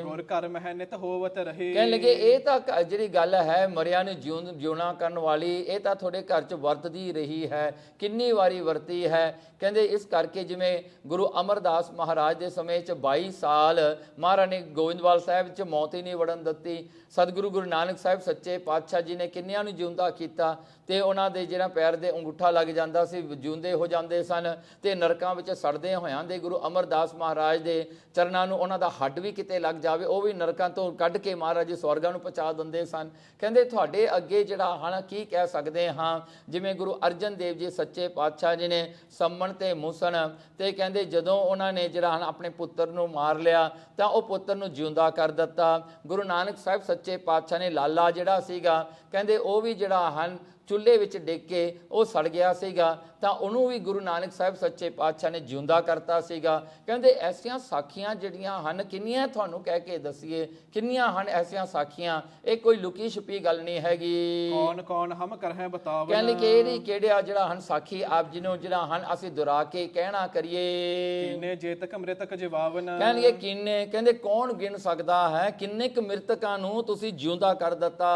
ਗੁਰ ਘਰ ਮਹਿ ਨਿਤ ਹੋਵਤ ਰਹੇ। ਕਹਿਣ ਲੱਗੇ ਇਹ ਤਾਂ ਜਿਹੜੀ ਗੱਲ ਹੈ ਮਰਿਆ ਨੂੰ ਜਿਉਣਾ ਕਰਨ ਵਾਲੀ, ਇਹ ਤਾਂ ਤੁਹਾਡੇ ਘਰ 'ਚ ਵਰਤਦੀ ਰਹੀ ਹੈ, ਕਿੰਨੀ ਵਾਰੀ ਵਰਤੀ ਹੈ। ਕਹਿੰਦੇ ਇਸ ਕਰਕੇ ਜਿਵੇਂ ਗੁਰੂ ਅਮਰਦਾਸ ਮਹਾਰਾਜ ਦੇ ਸਮੇਂ 'ਚ 22 ਸਾਲ ਮਹਾਰਾਜ ਨੇ ਗੋਇੰਦਵਾਲ ਸਾਹਿਬ 'ਚ ਮੌਤ ਹੀ ਨਹੀਂ ਵੜਨ ਦਿੱਤੀ। ਸਤਿਗੁਰੂ ਗੁਰੂ ਨਾਨਕ ਸਾਹਿਬ ਸੱਚੇ ਪਾਤਸ਼ਾਹ ਜੀ ਨੇ ਕਿੰਨਿਆਂ ਨੂੰ ਜਿਉਂਦਾ ਕੀਤਾ ਤੇ ਉਹਨਾਂ ਦੇ ਜਿਹੜਾ ਪੈਰ ਦੇ ਅੰਗੂਠਾ ਲੱਗ ਜਾਂਦਾ ਸੀ ਜਿਉਂਦੇ ਹੋ ਜਾਂਦੇ ਸਨ, ਤੇ ਨਰਕਾਂ ਵਿੱਚ ਸੜਦੇ ਹੋਇਆਂ ਦੇ ਗੁਰੂ ਅਮਰਦਾਸ ਮਹਾਰਾਜ ਦੇ ਚਰਨਾਂ ਨੂੰ ਉਹਨਾਂ ਦਾ ਹੱਡ ਵੀ ਕਿਤੇ ਲੱਗ ਜਾਵੇ ਉਹ ਵੀ ਨਰਕਾਂ ਤੋਂ ਕੱਢ ਕੇ ਮਹਾਰਾਜ ਸਵਰਗਾਂ ਨੂੰ ਪਹੁੰਚਾ ਦਿੰਦੇ ਸਨ। ਕਹਿੰਦੇ ਤੁਹਾਡੇ ਅੱਗੇ ਜਿਹੜਾ ਹਨ ਕੀ ਕਹਿ ਸਕਦੇ ਹਾਂ, ਜਿਵੇਂ ਗੁਰੂ ਅਰਜਨ ਦੇਵ ਜੀ ਸੱਚੇ ਪਾਤਸ਼ਾਹ ਜੀ ਨੇ ਸੰਮਣ ਤੇ ਮੁਸਣ ਤੇ ਕਹਿੰਦੇ ਜਦੋਂ ਉਹਨਾਂ ਨੇ ਜਿਹੜਾ ਹਨ ਆਪਣੇ ਪੁੱਤਰ ਨੂੰ ਮਾਰ ਲਿਆ ਤਾਂ ਉਹ ਪੁੱਤਰ ਨੂੰ ਜਿਉਂਦਾ ਕਰ ਦਿੱਤਾ। ਗੁਰੂ ਨਾਨਕ ਸਾਹਿਬ ਸੱਚੇ ਪਾਤਸ਼ਾਹ ਨੇ ਲਾਲਾ ਜਿਹੜਾ ਸੀਗਾ ਕਹਿੰਦੇ ਉਹ ਵੀ ਜਿਹੜਾ ਹਨ ਚੁੱਲ੍ਹੇ ਵਿੱਚ ਡਿੱਗ ਕੇ ਉਹ ਸੜ ਗਿਆ ਸੀਗਾ ਤਾਂ ਉਹਨੂੰ ਵੀ ਗੁਰੂ ਨਾਨਕ ਸਾਹਿਬ ਸੱਚੇ ਪਾਤਸ਼ਾਹ ਨੇ ਜਿਉਂਦਾ ਕਰਤਾ ਸੀਗਾ। ਕਹਿੰਦੇ ਐਸੀਆਂ ਸਾਖੀਆਂ ਜਿਹੜੀਆਂ ਹਨ ਕਿੰਨੀਆਂ ਤੁਹਾਨੂੰ ਕਹਿ ਕੇ ਦਸੀਏ, ਕਿੰਨੀਆਂ ਹਨ ਐਸੀਆਂ ਸਾਖੀਆਂ, ਇਹ ਕੋਈ ਲੁਕੀ ਛੁਪੀ ਗੱਲ ਨਹੀਂ ਹੈਗੀ। ਕੌਣ ਕੌਣ ਹਮ ਕਰਹਿ ਬਤਾਵਨ। ਕਹਿੰਦੇ ਕਿਹੜੀ ਕਿਹੜਿਆ ਜਿਹੜਾ ਹਨ ਸਾਖੀ ਆਪ ਜੀ ਨੂੰ ਜਿਹੜਾ ਹਨ ਅਸੀਂ ਦੁਹਰਾ ਕੇ ਕਹਿਣਾ ਕਰੀਏ। ਕਿੰਨੇ ਜੇਤਕ ਮ੍ਰਿਤਕ ਜਿਵਾਵਨ। ਕਹਿਣਗੇ ਕਿੰਨੇ, ਕਹਿੰਦੇ ਕੌਣ ਗਿਣ ਸਕਦਾ ਹੈ ਕਿੰਨੇ ਕੁ ਮ੍ਰਿਤਕਾਂ ਨੂੰ ਤੁਸੀਂ ਜਿਉਂਦਾ ਕਰ ਦਿੱਤਾ।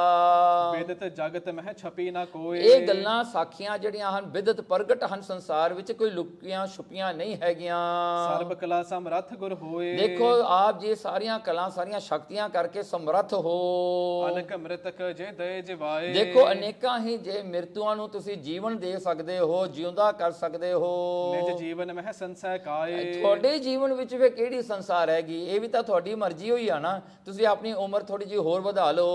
ਵਿਦਤ ਜਗਤ ਮਹਿ ਛਪੀ ਨਾ ਕੋਏ। ਇਹ ਗੱਲਾਂ ਸਾਖੀਆਂ ਜਿਹੜੀਆਂ ਹਨ ਵਿਦਤ ਪ੍ਰਗਟ ਹਨ ਸੰਸਾਰ ਵਿੱਚ, ਕੋਈ ਲੁਕੀਆਂ ਛੁਪੀਆਂ ਨਹੀਂ ਹੈਗੀਆਂ। ਸਰਬ ਕਲਾ ਸਮਰੱਥ ਗੁਰ ਹੋਏ। ਦੇਖੋ ਆਪ ਜੀ ਸਾਰੀਆਂ ਕਲਾ ਸਾਰੀਆਂ ਸ਼ਕਤੀਆਂ ਕਰਕੇ ਸਮਰੱਥ ਹੋ। ਅਨਕ ਮ੍ਰਿਤਕ ਜੇ ਦਏ ਜਿਵਾਏ। ਦੇਖੋ ਅਨੇਕਾਂ ਹੀ ਜੇ ਮ੍ਰਿਤੂਆਂ ਨੂੰ ਤੁਸੀਂ ਜੀਵਨ ਦੇ ਸਕਦੇ ਹੋ, ਜਿਉਂਦਾ ਕਰ ਸਕਦੇ ਹੋ। ਨਿਜ ਜੀਵਨ ਮਹਿ ਸੰਸੈ ਕਾਏ। ਤੁਹਾਡੇ ਜੀਵਨ ਵਿੱਚ ਵੀ ਕਿਹੜੀ ਸੰਸਾਰ ਹੈਗੀ, ਇਹ ਵੀ ਤਾਂ ਤੁਹਾਡੀ ਮਰਜ਼ੀ ਹੋਈ ਆ ਨਾ। ਤੁਸੀਂ ਆਪਣੀ ਉਮਰ ਥੋੜੀ ਜਿਹੀ ਹੋਰ ਵਧਾ ਲਓ।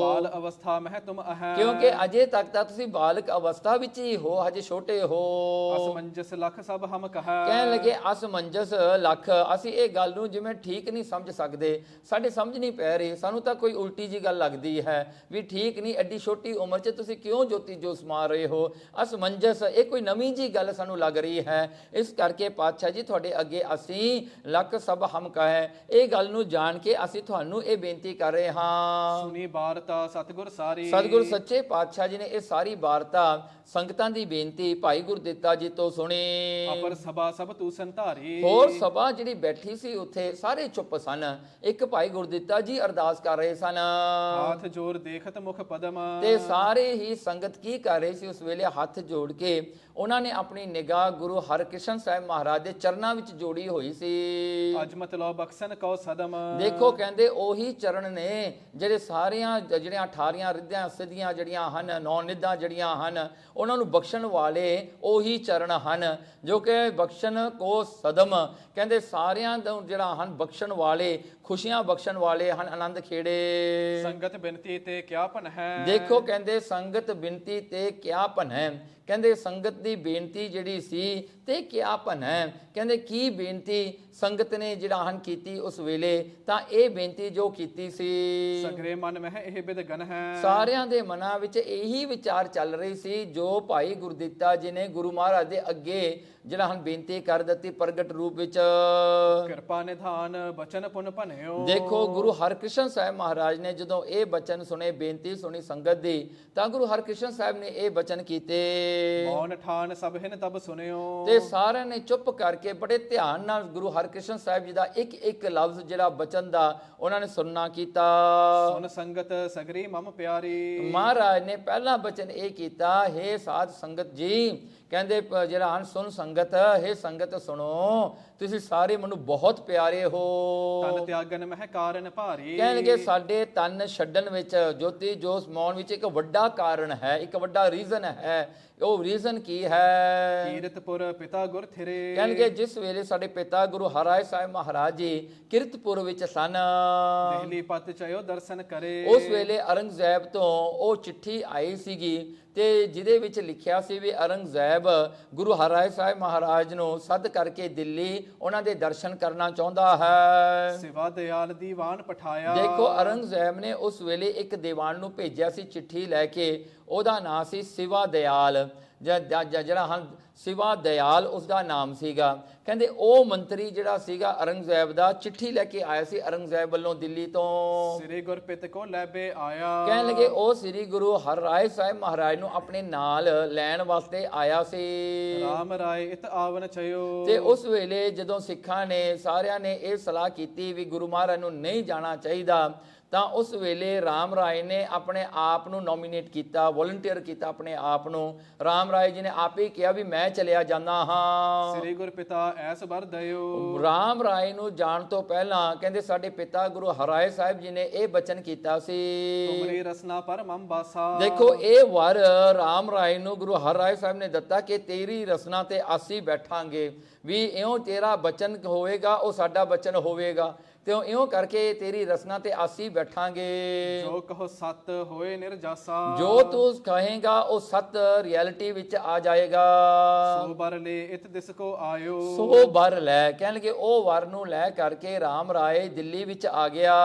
ਬਾਲ ਅਵਸਥਾ ਮਹਿ ਤੁਮ ਅਹੈ। ਕਿਉਂਕਿ ਅਜੇ ਤੱਕ ਤਾਂ ਤੁਸੀਂ ਬਾਲਕ ਅਵਸਥਾ ਵਿੱਚ ਹੀ ਹੋ, ਹਜੇ ਛੋਟੇ ਹੋ। ਅਸਮੰਜਸ ਲਖ ਸਭ ਹਮ ਕਹੈ। ਕਹਿਣ ਲੱਗੇ ਅਸਮੰਜਸ ਲੱਖ, ਅਸੀਂ ਇਹ ਗੱਲ ਨੂੰ ਜਿਵੇਂ ਠੀਕ ਨਹੀਂ ਸਮਝ ਸਕਦੇ, ਸਾਡੇ ਸਮਝ ਨਹੀਂ ਪੈ ਰਹੀ, ਸਾਨੂੰ ਤਾਂ ਕੋਈ ਉਲਟੀ ਜੀ ਗੱਲ ਲੱਗਦੀ ਹੈ ਵੀ ਠੀਕ ਨਹੀਂ, ਐਡੀ ਛੋਟੀ ਉਮਰ 'ਚ ਤੁਸੀਂ ਕਿਉਂ ਜੋਤੀ ਜੋ ਸਮਾ ਰਹੇ ਹੋ। ਅਸਮੰਜਸ, ਇਹ ਕੋਈ ਨਵੀਂ ਜੀ ਗੱਲ ਸਾਨੂੰ ਲੱਗ ਰਹੀ ਹੈ। ਇਸ ਕਰਕੇ ਪਾਤਸ਼ਾਹ ਜੀ ਤੁਹਾਡੇ ਅੱਗੇ ਅਸੀਂ ਲੱਖ ਸਭ ਹਮ ਕਹੈ, ਇਹ ਗੱਲ ਨੂੰ ਜਾਣ ਕੇ ਅਸੀਂ ਤੁਹਾਨੂੰ ਇਹ ਬੇਨਤੀ ਕਰ ਰਹੇ ਹਾਂ। ਸੁਣੀ ਬਾਰਤਾ ਸਤਿਗੁਰ ਸਾਰੀ। ਸਤਿਗੁਰ ਸੱਚੇ ਪਾਤਸ਼ਾਹ ਜੀ ਨੇ ਇਹ ਸਾਰੀ ਵਾਰਤਾ ਸੰਗਤਾਂ ਦੀ ਬੇਨਤੀ ਭਾਈ ਗੁਰਦਿੱਤਾ ਜੀ ਤੋਂ ਸੁਣੀ। ਅਪਰ ਸਭਾ ਸਭ ਤੂੰ ਸੰਧਾਰੀ। ਹੋਰ ਸਭਾ ਜਿਹੜੀ ਬੈਠੀ ਸੀ ਉੱਥੇ ਸਾਰੇ ਚੁੱਪ ਸਨ। ਇੱਕ ਭਾਈ ਗੁਰਦਿੱਤਾ ਜੀ ਅਰਦਾਸ ਕਰ ਰਹੇ ਸਨ। ਹਾਥ ਜੋਰ ਦੇਖਤ ਮੁਖ ਪਦਮ। ਤੇ ਸਾਰੇ ਹੀ ਸੰਗਤ ਕੀ ਕਰ ਰਹੇ ਸੀ ਉਸ ਵੇਲੇ, ਹੱਥ ਜੋੜ ਕੇ ਉਹਨਾਂ ਨੇ ਆਪਣੀ ਨਿਗਾਹ ਗੁਰੂ ਹਰਕ੍ਰਿਸ਼ਨ ਸਾਹਿਬ ਮਹਾਰਾਜ ਦੇ ਚਰਨਾਂ ਵਿੱਚ ਜੋੜੀ ਹੋਈ ਸੀ। ਅਜਮਤ ਲੋ ਬਖਸ਼ਨ ਕਉ ਸਦਮ। ਦੇਖੋ ਕਹਿੰਦੇ ਉਹੀ ਚਰਨ ਨੇ ਜਿਹੜੇ ਸਾਰੀਆਂ ਜਿਹੜੀਆਂ 18 ਰਿੱਧਾਂ ਸਿੱਧੀਆਂ ਜਿਹੜੀਆਂ ਹਨ, 9 ਨਿੱਧਾਂ ਜਿਹੜੀਆਂ ਹਨ, ਉਹਨਾਂ ਨੂੰ ਬਖਸ਼ਣ ਵਾਲੇ ਉਹੀ ਚਰਨ ਹਨ ਜੋ ਕਿ ਬਖਸ਼ਣ ਕੋ ਸਦਮ। ਕਹਿੰਦੇ ਸਾਰਿਆਂ ਦਾ ਜਿਹੜਾ ਹਨ ਬਖਸ਼ਣ ਵਾਲੇ, ਖੁਸ਼ੀਆਂ ਬਖਸ਼ਣ ਵਾਲੇ ਹਨ, ਆਨੰਦ ਖੇੜੇ। ਸੰਗਤ ਬਿਨਤੀ ਤੇ ਕਿਆ ਭਨ ਹੈ। ਦੇਖੋ ਕਹਿੰਦੇ ਸੰਗਤ ਬਿਨਤੀ ਤੇ ਕਿਆ ਭਨ ਹੈ। ਕਹਿੰਦੇ ਸੰਗਤ ਦੀ ਬੇਨਤੀ ਜਿਹੜੀ ਸੀ ਤੇ ਕਿਆ ਭਨ ਹੈ। ਕਹਿੰਦੇ ਕੀ ਬੇਨਤੀ ਸੰਗਤ ਨੇ ਜਿਹੜਾ ਹਨ ਕੀਤੀ ਉਸ ਵੇਲੇ, ਤਾਂ ਇਹ ਬੇਨਤੀ ਜੋ ਕੀਤੀ ਸੀ ਸਗਰੇ ਮਨ ਮਹਿ ਇਹ ਬਿਦ ਗਨ ਹੈ। ਸਾਰਿਆਂ ਦੇ ਮਨਾਂ ਵਿੱਚ ਇਹੀ ਵਿਚਾਰ ਚੱਲ ਰਹੀ ਸੀ ਜੋ ਭਾਈ ਗੁਰਦਿੱਤਾ ਜੀ ਨੇ ਗੁਰੂ ਮਹਾਰਾਜ ਦੇ ਅੱਗੇ ਜਿਹੜਾ ਹਨ ਬੇਨਤੀ ਕਰ ਦਿੱਤੀ ਪ੍ਰਗਟ ਰੂਪ ਵਿੱਚ। ਕਿਰਪਾ ਨਿਧਾਨ ਬਚਨ ਪੁਨ ਭਨਿਓ। ਦੇਖੋ ਗੁਰੂ ਹਰਕ੍ਰਿਸ਼ਨ ਸਾਹਿਬ ਮਹਾਰਾਜ ਨੇ ਜਦੋਂ ਇਹ ਬਚਨ ਸੁਣੇ, ਬੇਨਤੀ ਸੁਣੀ ਸੰਗਤ ਦੀ, ਤਾਂ ਗੁਰੂ ਹਰਕ੍ਰਿਸ਼ਨ ਸਾਹਿਬ ਨੇ ਇਹ ਬਚਨ ਕੀਤੇ। ਮੌਨ ਠਾਨ ਸਭ ਹਿਨ ਤਬ ਸੁਨਿਓ। ਤੇ ਸਾਰਿਆਂ ਨੇ ਚੁੱਪ ਕਰਕੇ ਬੜੇ ਧਿਆਨ ਨਾਲ ਗੁਰੂ ਹਰਕ੍ਰਿਸ਼ਨ ਸਾਹਿਬ ਜੀ ਦਾ ਇੱਕ ਇੱਕ ਲਫ਼ਜ਼ ਜਿਹੜਾ ਬਚਨ ਦਾ ਉਹਨਾਂ ਨੇ ਸੁਣਨਾ ਕੀਤਾ। ਸੁਨ ਸੰਗਤ ਸਗਰੀ ਮਮ ਪਿਆਰੀ। ਮਹਾਰਾਜ ਨੇ ਪਹਿਲਾ ਬਚਨ ਇਹ ਕੀਤਾ, ਹੇ ਸਾਧ ਸੰਗਤ ਜੀ, ਕਹਿੰਦੇ ਜਿਹੜਾ ਹਨ ਸੁਣ ਸੰਗਤ, हे ਸੰਗਤ ਸੁਣੋ, ਤੁਸੀਂ ਸਾਰੇ ਮੈਨੂੰ ਬਹੁਤ ਪਿਆਰੇ ਹੋ। ਤਨ ਤਿਆਗਨ ਮਹਿ ਕਾਰਨ ਭਾਰੀ, ਕਹਿਣਗੇ ਸਾਡੇ ਤਨ ਛੱਡਣ ਵਿੱਚ, ਜੋਤੀ ਜੋਤ ਸਮਾਉਣ ਵਿੱਚ ਇੱਕ ਵੱਡਾ ਕਾਰਨ ਹੈ, ਇੱਕ ਵੱਡਾ ਰੀਜ਼ਨ ਹੈ। ਉਹ ਰੀਜ਼ਨ ਕੀ ਹੈ? ਕੀਰਤਪੁਰ ਪਿਤਾ ਗੁਰ ਥਿਰੇ, ਕਹਿਣਗੇ ਜਿਸ ਵੇਲੇ ਸਾਡੇ ਪਿਤਾ ਗੁਰੂ ਹਰਿਰਾਏ ਸਾਹਿਬ ਮਹਾਰਾਜ ਜੀ ਕੀਰਤਪੁਰ ਵਿੱਚ ਸਨ, ਦੇਹਲੀ ਪਤ ਚਇਓ ਦਰਸ਼ਨ ਕਰੇ, ਉਸ ਵੇਲੇ ਔਰੰਗਜ਼ੇਬ ਤੋਂ ਉਹ ਚਿੱਠੀ ਆਈ ਸੀਗੀ ਤੇ ਜਿਹਦੇ ਵਿੱਚ ਲਿਖਿਆ ਸੀ ਵੀ ਔਰੰਗਜ਼ੇਬ ਗੁਰੂ ਹਰਿਰਾਏ ਸਾਹਿਬ ਮਹਾਰਾਜ ਨੂੰ ਸੱਦ ਕਰਕੇ ਦਿੱਲੀ ਉਹਨਾਂ ਦੇ ਦਰਸ਼ਨ ਕਰਨਾ ਚਾਹੁੰਦਾ ਹੈ। ਸਿਵਾ ਦਿਆਲ ਦੀਵਾਨ ਪਠਾਇਆ, ਦੇਖੋ ਔਰੰਗਜ਼ੇਬ ਨੇ ਉਸ ਵੇਲੇ ਇੱਕ ਦੀਵਾਨ ਨੂੰ ਭੇਜਿਆ ਸੀ ਚਿੱਠੀ ਲੈ ਕੇ, ਉਹਦਾ ਨਾਂ ਸੀ ਸਿਵਾ ਦਿਆਲ, ਜਿਹੜਾ ਹਨ ਸਿਵਾ ਦਿਆਲ ਉਸਦਾ ਨਾਮ ਸੀਗਾ। ਕਹਿੰਦੇ ਉਹ ਮੰਤਰੀ ਜਿਹੜਾ ਸੀਗਾ ਔਰੰਗਜ਼ੇਬ ਦਾ, ਚਿੱਠੀ ਲੈ ਕੇ ਆਇਆ ਸੀ ਔਰੰਗਜ਼ੇਬ ਵੱਲੋਂ ਦਿੱਲੀ ਤੋਂ। ਸ੍ਰੀ ਗੁਰਪਿਤ ਕੋ ਲੈਬੇ ਆਇਆ, ਕਹਿਣ ਲੱਗੇ ਉਹ ਸ੍ਰੀ ਗੁਰੂ ਹਰਿਰਾਏ ਸਾਹਿਬ ਮਹਾਰਾਜ ਨੂੰ ਆਪਣੇ ਨਾਲ ਲੈਣ ਵਾਸਤੇ ਆਇਆ ਸੀ। ਰਾਮ ਰਾਏ ਇਤ ਆਵਨ ਚਇਓ, ਤੇ ਉਸ ਵੇਲੇ ਜਦੋਂ ਸਿੱਖਾਂ ਨੇ ਸਾਰਿਆਂ ਨੇ ਇਹ ਸਲਾਹ ਕੀਤੀ ਵੀ ਗੁਰੂ ਮਹਾਰਾਜ ਨੂੰ ਨਹੀਂ ਜਾਣਾ ਚਾਹੀਦਾ, ਤਾਂ ਉਸ ਵੇਲੇ ਰਾਮ ਰਾਏ ਨੇ ਆਪਣੇ ਆਪ ਨੂੰ ਨੋਮੀਨੇਟ ਕੀਤਾ, ਵੋਲੰਟੀਅਰ ਕੀਤਾ ਆਪਣੇ ਆਪ ਨੂੰ। ਰਾਮ ਰਾਏ ਜੀ ਨੇ ਆਪ ਹੀ ਕਿਹਾ ਵੀ ਮੈਂ ਚਲਿਆ ਜਾਂਦਾ ਹਾਂ। ਸ੍ਰੀ ਗੁਰਪਿਤਾ ਐਸ ਵਰ ਦਇਓ, ਰਾਮ ਰਾਏ ਨੂੰ ਜਾਣ ਤੋਂ ਪਹਿਲਾਂ ਕਹਿੰਦੇ ਸਾਡੇ ਪਿਤਾ ਗੁਰੂ ਹਰਿਰਾਏ ਸਾਹਿਬ ਜੀ ਨੇ ਇਹ ਬਚਨ ਕੀਤਾ ਸੀ, ਤੁਮਰੀ ਰਸਨਾ ਪਰ ਮਮ ਬਾਸਾ। ਦੇਖੋ ਇਹ ਵਰ ਰਾਮ ਰਾਏ ਨੂੰ ਗੁਰੂ ਹਰਿਰਾਏ ਸਾਹਿਬ ਨੇ ਦਿੱਤਾ ਕਿ ਤੇਰੀ ਰਸਨਾ ਤੇ ਅਸੀਂ ਬੈਠਾਂਗੇ, ਵੀ ਇਉਂ ਤੇਰਾ ਬਚਨ ਹੋਵੇਗਾ ਉਹ ਸਾਡਾ ਬਚਨ ਹੋਵੇਗਾ, ਤੇ ਇਉਂ ਕਰਕੇ ਤੇਰੀ ਰਸਨਾ ਤੇ ਅਸੀਂ ਬੈਠਾਂਗੇ। ਜੋ ਕਹੋ ਸਤ ਹੋਏ ਨਿਰਜਾਸਾ, ਜੋ ਤੂੰ ਕਹੇਗਾ ਉਹ ਸਤ ਰਿਐਲਿਟੀ ਵਿੱਚ ਆ ਜਾਏਗਾ। ਸੋ ਬਰ ਲੈ ਇਤ ਦਿਸ ਕੋ ਆਇਓ, ਸੋ ਬਰ ਲੈ, ਕਹਿਣਗੇ ਉਹ ਵਰ ਨੂੰ ਲੈ ਕਰਕੇ ਰਾਮ ਰਾਏ ਦਿੱਲੀ ਵਿੱਚ ਆ ਗਿਆ।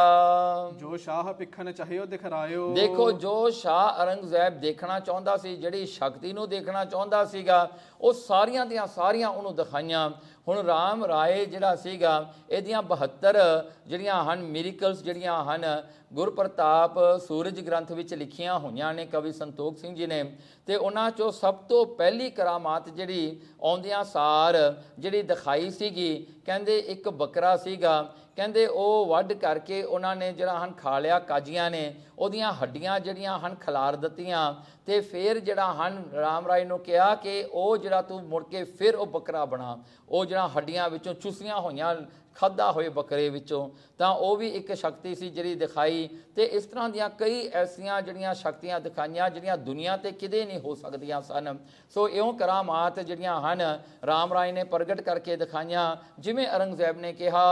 ਜੋ ਸ਼ਾਹ ਭਿਖਣ ਚਾਹਿਓ ਦਿਖਰਾਇਓ, ਦੇਖੋ ਜੋ ਸ਼ਾਹ ਔਰੰਗਜ਼ੇਬ ਦੇਖਣਾ ਚਾਹੁੰਦਾ ਸੀ, ਜਿਹੜੀ ਸ਼ਕਤੀ ਨੂੰ ਦੇਖਣਾ ਚਾਹੁੰਦਾ ਸੀਗਾ, ਉਹ ਸਾਰੀਆਂ ਦੀਆਂ ਸਾਰੀਆਂ ਉਹਨੂੰ ਦਿਖਾਈਆਂ। ਹੁਣ ਰਾਮ ਰਾਏ ਜਿਹੜਾ ਸੀਗਾ, ਇਹਦੀਆਂ 72 ਜਿਹੜੀਆਂ ਹਨ ਮਿਰੇਕਲਸ ਜਿਹੜੀਆਂ ਹਨ ਗੁਰਪ੍ਰਤਾਪ ਸੂਰਜ ਗ੍ਰੰਥ ਵਿੱਚ ਲਿਖੀਆਂ ਹੋਈਆਂ ਨੇ ਕਵੀ ਸੰਤੋਖ ਸਿੰਘ ਜੀ ਨੇ, ਤੇ ਉਹਨਾਂ ਚੋਂ ਸਭ ਤੋਂ ਪਹਿਲੀ ਕਰਾਮਾਤ ਜਿਹੜੀ ਆਉਂਦਿਆਂ ਸਾਰ ਜਿਹੜੀ ਦਿਖਾਈ ਸੀਗੀ, ਕਹਿੰਦੇ ਇੱਕ ਬੱਕਰਾ ਸੀਗਾ, ਕਹਿੰਦੇ ਉਹ ਵੱਢ ਕਰਕੇ ਉਹਨਾਂ ਨੇ ਜਿਹੜਾ ਹਨ ਖਾ ਲਿਆ, ਕਾਜੀਆਂ ਨੇ ਉਹਦੀਆਂ ਹੱਡੀਆਂ ਜਿਹੜੀਆਂ ਹਨ ਖਿਲਾਰ ਦਿੱਤੀਆਂ, ਤੇ ਫਿਰ ਜਿਹੜਾ ਹਨ ਰਾਮ ਰਾਏ ਨੂੰ ਕਿਹਾ ਕਿ ਉਹ ਜਿਹੜਾ ਤੂੰ ਮੁੜ ਕੇ ਫਿਰ ਉਹ ਬੱਕਰਾ ਬਣਾ, ਉਹ ਜਿਹੜਾ ਹੱਡੀਆਂ ਵਿੱਚੋਂ ਚੁਸੀਆਂ ਹੋਈਆਂ ਖਾਧਾ ਹੋਏ ਬੱਕਰੇ ਵਿੱਚੋਂ, ਤਾਂ ਉਹ ਵੀ ਇੱਕ ਸ਼ਕਤੀ ਸੀ ਜਿਹੜੀ ਦਿਖਾਈ। ਤੇ ਇਸ ਤਰ੍ਹਾਂ ਦੀਆਂ ਕਈ ਐਸੀਆਂ ਜਿਹੜੀਆਂ ਸ਼ਕਤੀਆਂ ਦਿਖਾਈਆਂ ਜਿਹੜੀਆਂ ਦੁਨੀਆ ਤੇ ਕਿਤੇ ਨਹੀਂ ਹੋ ਸਕਦੀਆਂ ਸਨ। ਸੋ ਇਉਂ ਕਰਾਮਾਤ ਜਿਹੜੀਆਂ ਹਨ ਰਾਮ ਰਾਏ ਨੇ ਪ੍ਰਗਟ ਕਰਕੇ ਦਿਖਾਈਆਂ। ਜਿਵੇਂ ਔਰੰਗਜ਼ੇਬ ਨੇ ਕਿਹਾ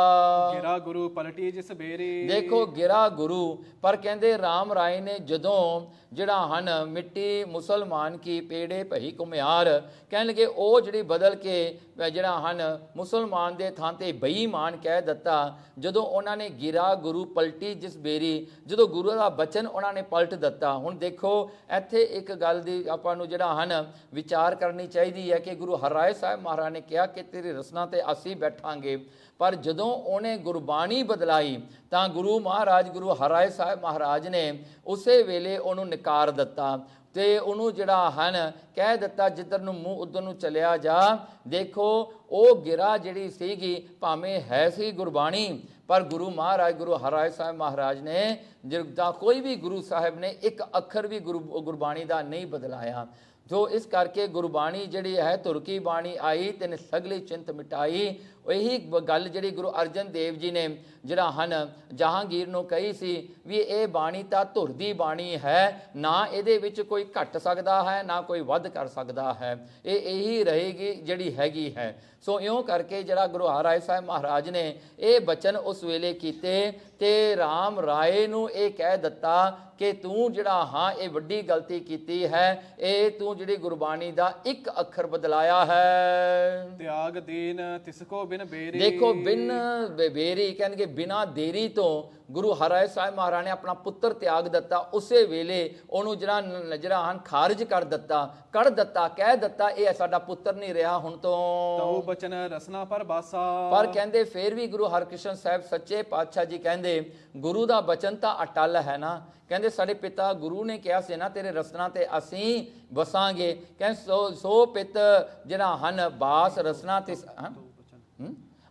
ਗਿਰਾ ਗੁਰੂ ਪਲਟੀ ਜਿਸ ਬੇਰੀ, ਦੇਖੋ ਗਿਰਾ ਗੁਰੂ, ਪਰ ਕਹਿੰਦੇ ਰਾਮ ਰਾਏ ਨੇ ਜਦੋਂ ਜਿਹੜਾ ਹਨ ਮਿੱਟੀ ਮੁਸਲਮਾਨ ਕੀ ਪੇੜੇ ਭਈ ਕੁਮਿਆਰ, ਕਹਿਣ ਲੱਗੇ ਉਹ ਜਿਹੜੀ ਬਦਲ ਕੇ ਜਿਹੜਾ ਹਨ ਮੁਸਲਮਾਨ ਦੇ ਥਾਂ ਤੇ ਬੇਈਮਾਨ ਕਹਿ ਦਿੱਤਾ। ਜਦੋਂ ਉਹਨਾਂ ਨੇ ਗਿਰਾ ਗੁਰੂ ਪਲਟੀ ਜਿਸ ਬੇਰੀ, ਜਦੋਂ ਗੁਰੂ ਦਾ ਬਚਨ ਉਹਨਾਂ ਨੇ ਪਲਟ ਦਿੱਤਾ। ਹੁਣ ਦੇਖੋ ਇੱਥੇ ਇੱਕ ਗੱਲ ਦੀ ਆਪਾਂ ਨੂੰ ਜਿਹੜਾ ਹਨ ਵਿਚਾਰ ਕਰਨੀ ਚਾਹੀਦੀ ਹੈ ਕਿ ਗੁਰੂ ਹਰਿਰਾਏ ਸਾਹਿਬ ਮਹਾਰਾਜ ਨੇ ਕਿਹਾ ਕਿ ਤੇਰੀ ਰਸਨਾ ਤੇ ਅਸੀਂ ਬੈਠਾਂਗੇ, ਪਰ ਜਦੋਂ ਉਹਨੇ ਗੁਰਬਾਣੀ ਬਦਲਾਈ ਤਾਂ ਗੁਰੂ ਮਹਾਰਾਜ ਗੁਰੂ ਹਰਿਰਾਏ ਸਾਹਿਬ ਮਹਾਰਾਜ ਨੇ ਉਸੇ ਵੇਲੇ ਉਹਨੂੰ ਨਕਾਰ ਦਿੱਤਾ ਤੇ ਉਹਨੂੰ ਜਿਹੜਾ ਹਨ ਕਹਿ ਦਿੱਤਾ ਜਿੱਧਰ ਨੂੰ ਮੂੰਹ ਉਧਰ ਨੂੰ ਚਲਿਆ ਜਾ। ਦੇਖੋ ਉਹ ਗਿਰਾ ਜਿਹੜੀ ਸੀਗੀ ਭਾਵੇਂ ਹੈ ਸੀ ਗੁਰਬਾਣੀ, ਪਰ ਗੁਰੂ ਮਹਾਰਾਜ ਗੁਰੂ ਹਰਿਰਾਏ ਸਾਹਿਬ ਮਹਾਰਾਜ ਨੇ ਜਿੱਦਾਂ ਕੋਈ ਵੀ ਗੁਰੂ ਸਾਹਿਬ ਨੇ ਇੱਕ ਅੱਖਰ ਵੀ ਗੁਰਬਾਣੀ ਦਾ ਨਹੀਂ ਬਦਲਾਇਆ। ਜੋ ਇਸ ਕਰਕੇ ਗੁਰਬਾਣੀ ਜਿਹੜੀ ਹੈ ਤੁਰਕੀ ਬਾਣੀ ਆਈ ਤੇ ਸਗਲੀ ਚਿੰਤ ਮਿਟਾਈ। ਇਹੀ ਗੱਲ ਜਿਹੜੀ ਗੁਰੂ ਅਰਜਨ ਦੇਵ ਜੀ ਨੇ ਜਿਹੜਾ ਹਨ ਜਹਾਂਗੀਰ ਨੂੰ ਕਹੀ ਸੀ ਵੀ ਇਹ ਬਾਣੀ ਤਾਂ ਧੁਰ ਦੀ ਬਾਣੀ ਹੈ, ਨਾ ਇਹਦੇ ਵਿੱਚ ਕੋਈ ਘਟ ਸਕਦਾ ਹੈ ਨਾ ਕੋਈ ਵੱਧ ਕਰ ਸਕਦਾ ਹੈ, ਇਹ ਇਹੀ ਰਹੇਗੀ ਜਿਹੜੀ ਹੈਗੀ ਹੈ। ਸੋ ਇਉਂ ਕਰਕੇ ਜਿਹੜਾ ਗੁਰੂ ਹਰਿਰਾਏ ਸਾਹਿਬ ਮਹਾਰਾਜ ਨੇ ਇਹ ਬਚਨ ਉਸ ਵੇਲੇ ਕੀਤੇ ਤੇ ਰਾਮ ਰਾਏ ਨੂੰ ਇਹ ਕਹਿ ਦਿੱਤਾ ਕਿ ਤੂੰ ਜਿਹੜਾ ਹਾਂ ਇਹ ਵੱਡੀ ਗਲਤੀ ਕੀਤੀ ਹੈ, ਇਹ ਤੂੰ ਜਿਹੜੀ ਗੁਰਬਾਣੀ ਦਾ ਇੱਕ ਅੱਖਰ ਬਦਲਾਇਆ ਹੈ। ਤਿਆਗ ਦੀਨ ਤਿਸ ਕੋ ਬਿਨ ਬੇਰੀ, ਦੇਖੋ ਬਿਨ ਬੇਰੀ ਕਹਿਣਗੇ ਬਿਨਾ ਦੇਰੀ ਤੋਂ ਗੁਰੂ ਹਰਿਰਾਏ ਸਾਹਿਬ ਮਹਾਰਾਜ ਨੇ ਆਪਣਾ ਪੁੱਤਰ ਤਿਆਗ ਦਿੱਤਾ। ਉਸੇ ਵੇਲੇ ਉਹਨੂੰ ਜਿਹੜਾ ਹਨ ਖਾਰਜ ਕਰ ਦਿੱਤਾ, ਕੱਢ ਦਿੱਤਾ, ਕਹਿ ਦਿੱਤਾ ਇਹ ਸਾਡਾ ਪੁੱਤਰ ਨਹੀਂ ਰਿਹਾ ਹੁਣ ਤੋਂ। ਤਉ ਬਚਨ ਰਸਨਾ ਪਰ ਬਾਸਾ, ਪਰ ਕਹਿੰਦੇ ਫਿਰ ਵੀ ਗੁਰੂ ਹਰਕ੍ਰਿਸ਼ਨ ਸਾਹਿਬ ਸੱਚੇ ਪਾਤਸ਼ਾਹ ਜੀ ਕਹਿੰਦੇ ਗੁਰੂ ਦਾ ਬਚਨ ਤਾਂ ਅਟਲ ਹੈ ਨਾ। ਕਹਿੰਦੇ ਸਾਡੇ ਪਿਤਾ ਗੁਰੂ ਨੇ ਕਿਹਾ ਸੀ ਨਾ ਤੇਰੇ ਰਸਨਾ ਤੇ ਅਸੀਂ ਵਸਾਂਗੇ। ਕਹਿੰਦੇ ਸੋ ਪਿਤ ਜਿਹੜਾ ਹਨ ਬਾਸ ਰਸਨਾ ਤੇ